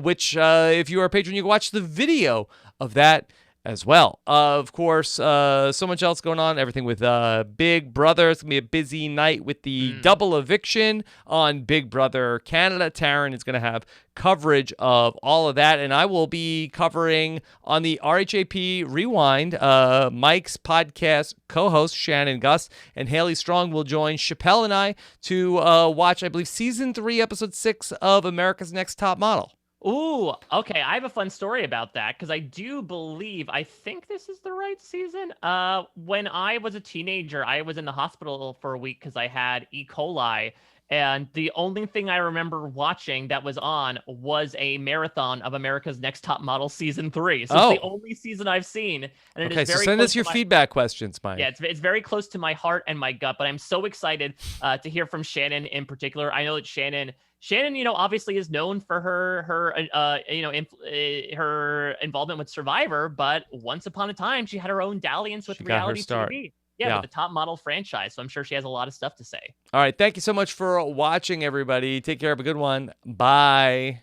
which if you are a patron, you can watch the video of that as well. Of course, so much else going on. Everything with Big Brother. It's going to be a busy night with the double eviction on Big Brother Canada. Taryn is going to have coverage of all of that, and I will be covering on the RHAP Rewind. Mike's podcast co-host Shannon Gus and Haley Strong will join Chappelle and I to watch, I believe, season 3, episode 6 of America's Next Top Model. Ooh, okay. I have a fun story about that, because I do believe, I think this is the right season. When I was a teenager, I was in the hospital for a week because I had E. coli. And the only thing I remember watching that was on was a marathon of America's Next Top Model season 3. So it's the only season I've seen. And it is very so send us your feedback questions, Mike. Yeah, it's very close to my heart and my gut, but I'm so excited to hear from Shannon in particular. I know that Shannon, obviously is known for her involvement with Survivor, but once upon a time, she had her own dalliance with reality TV. Yeah, with the Top Model franchise. So I'm sure she has a lot of stuff to say. All right. Thank you so much for watching, everybody. Take care. Have a good one. Bye.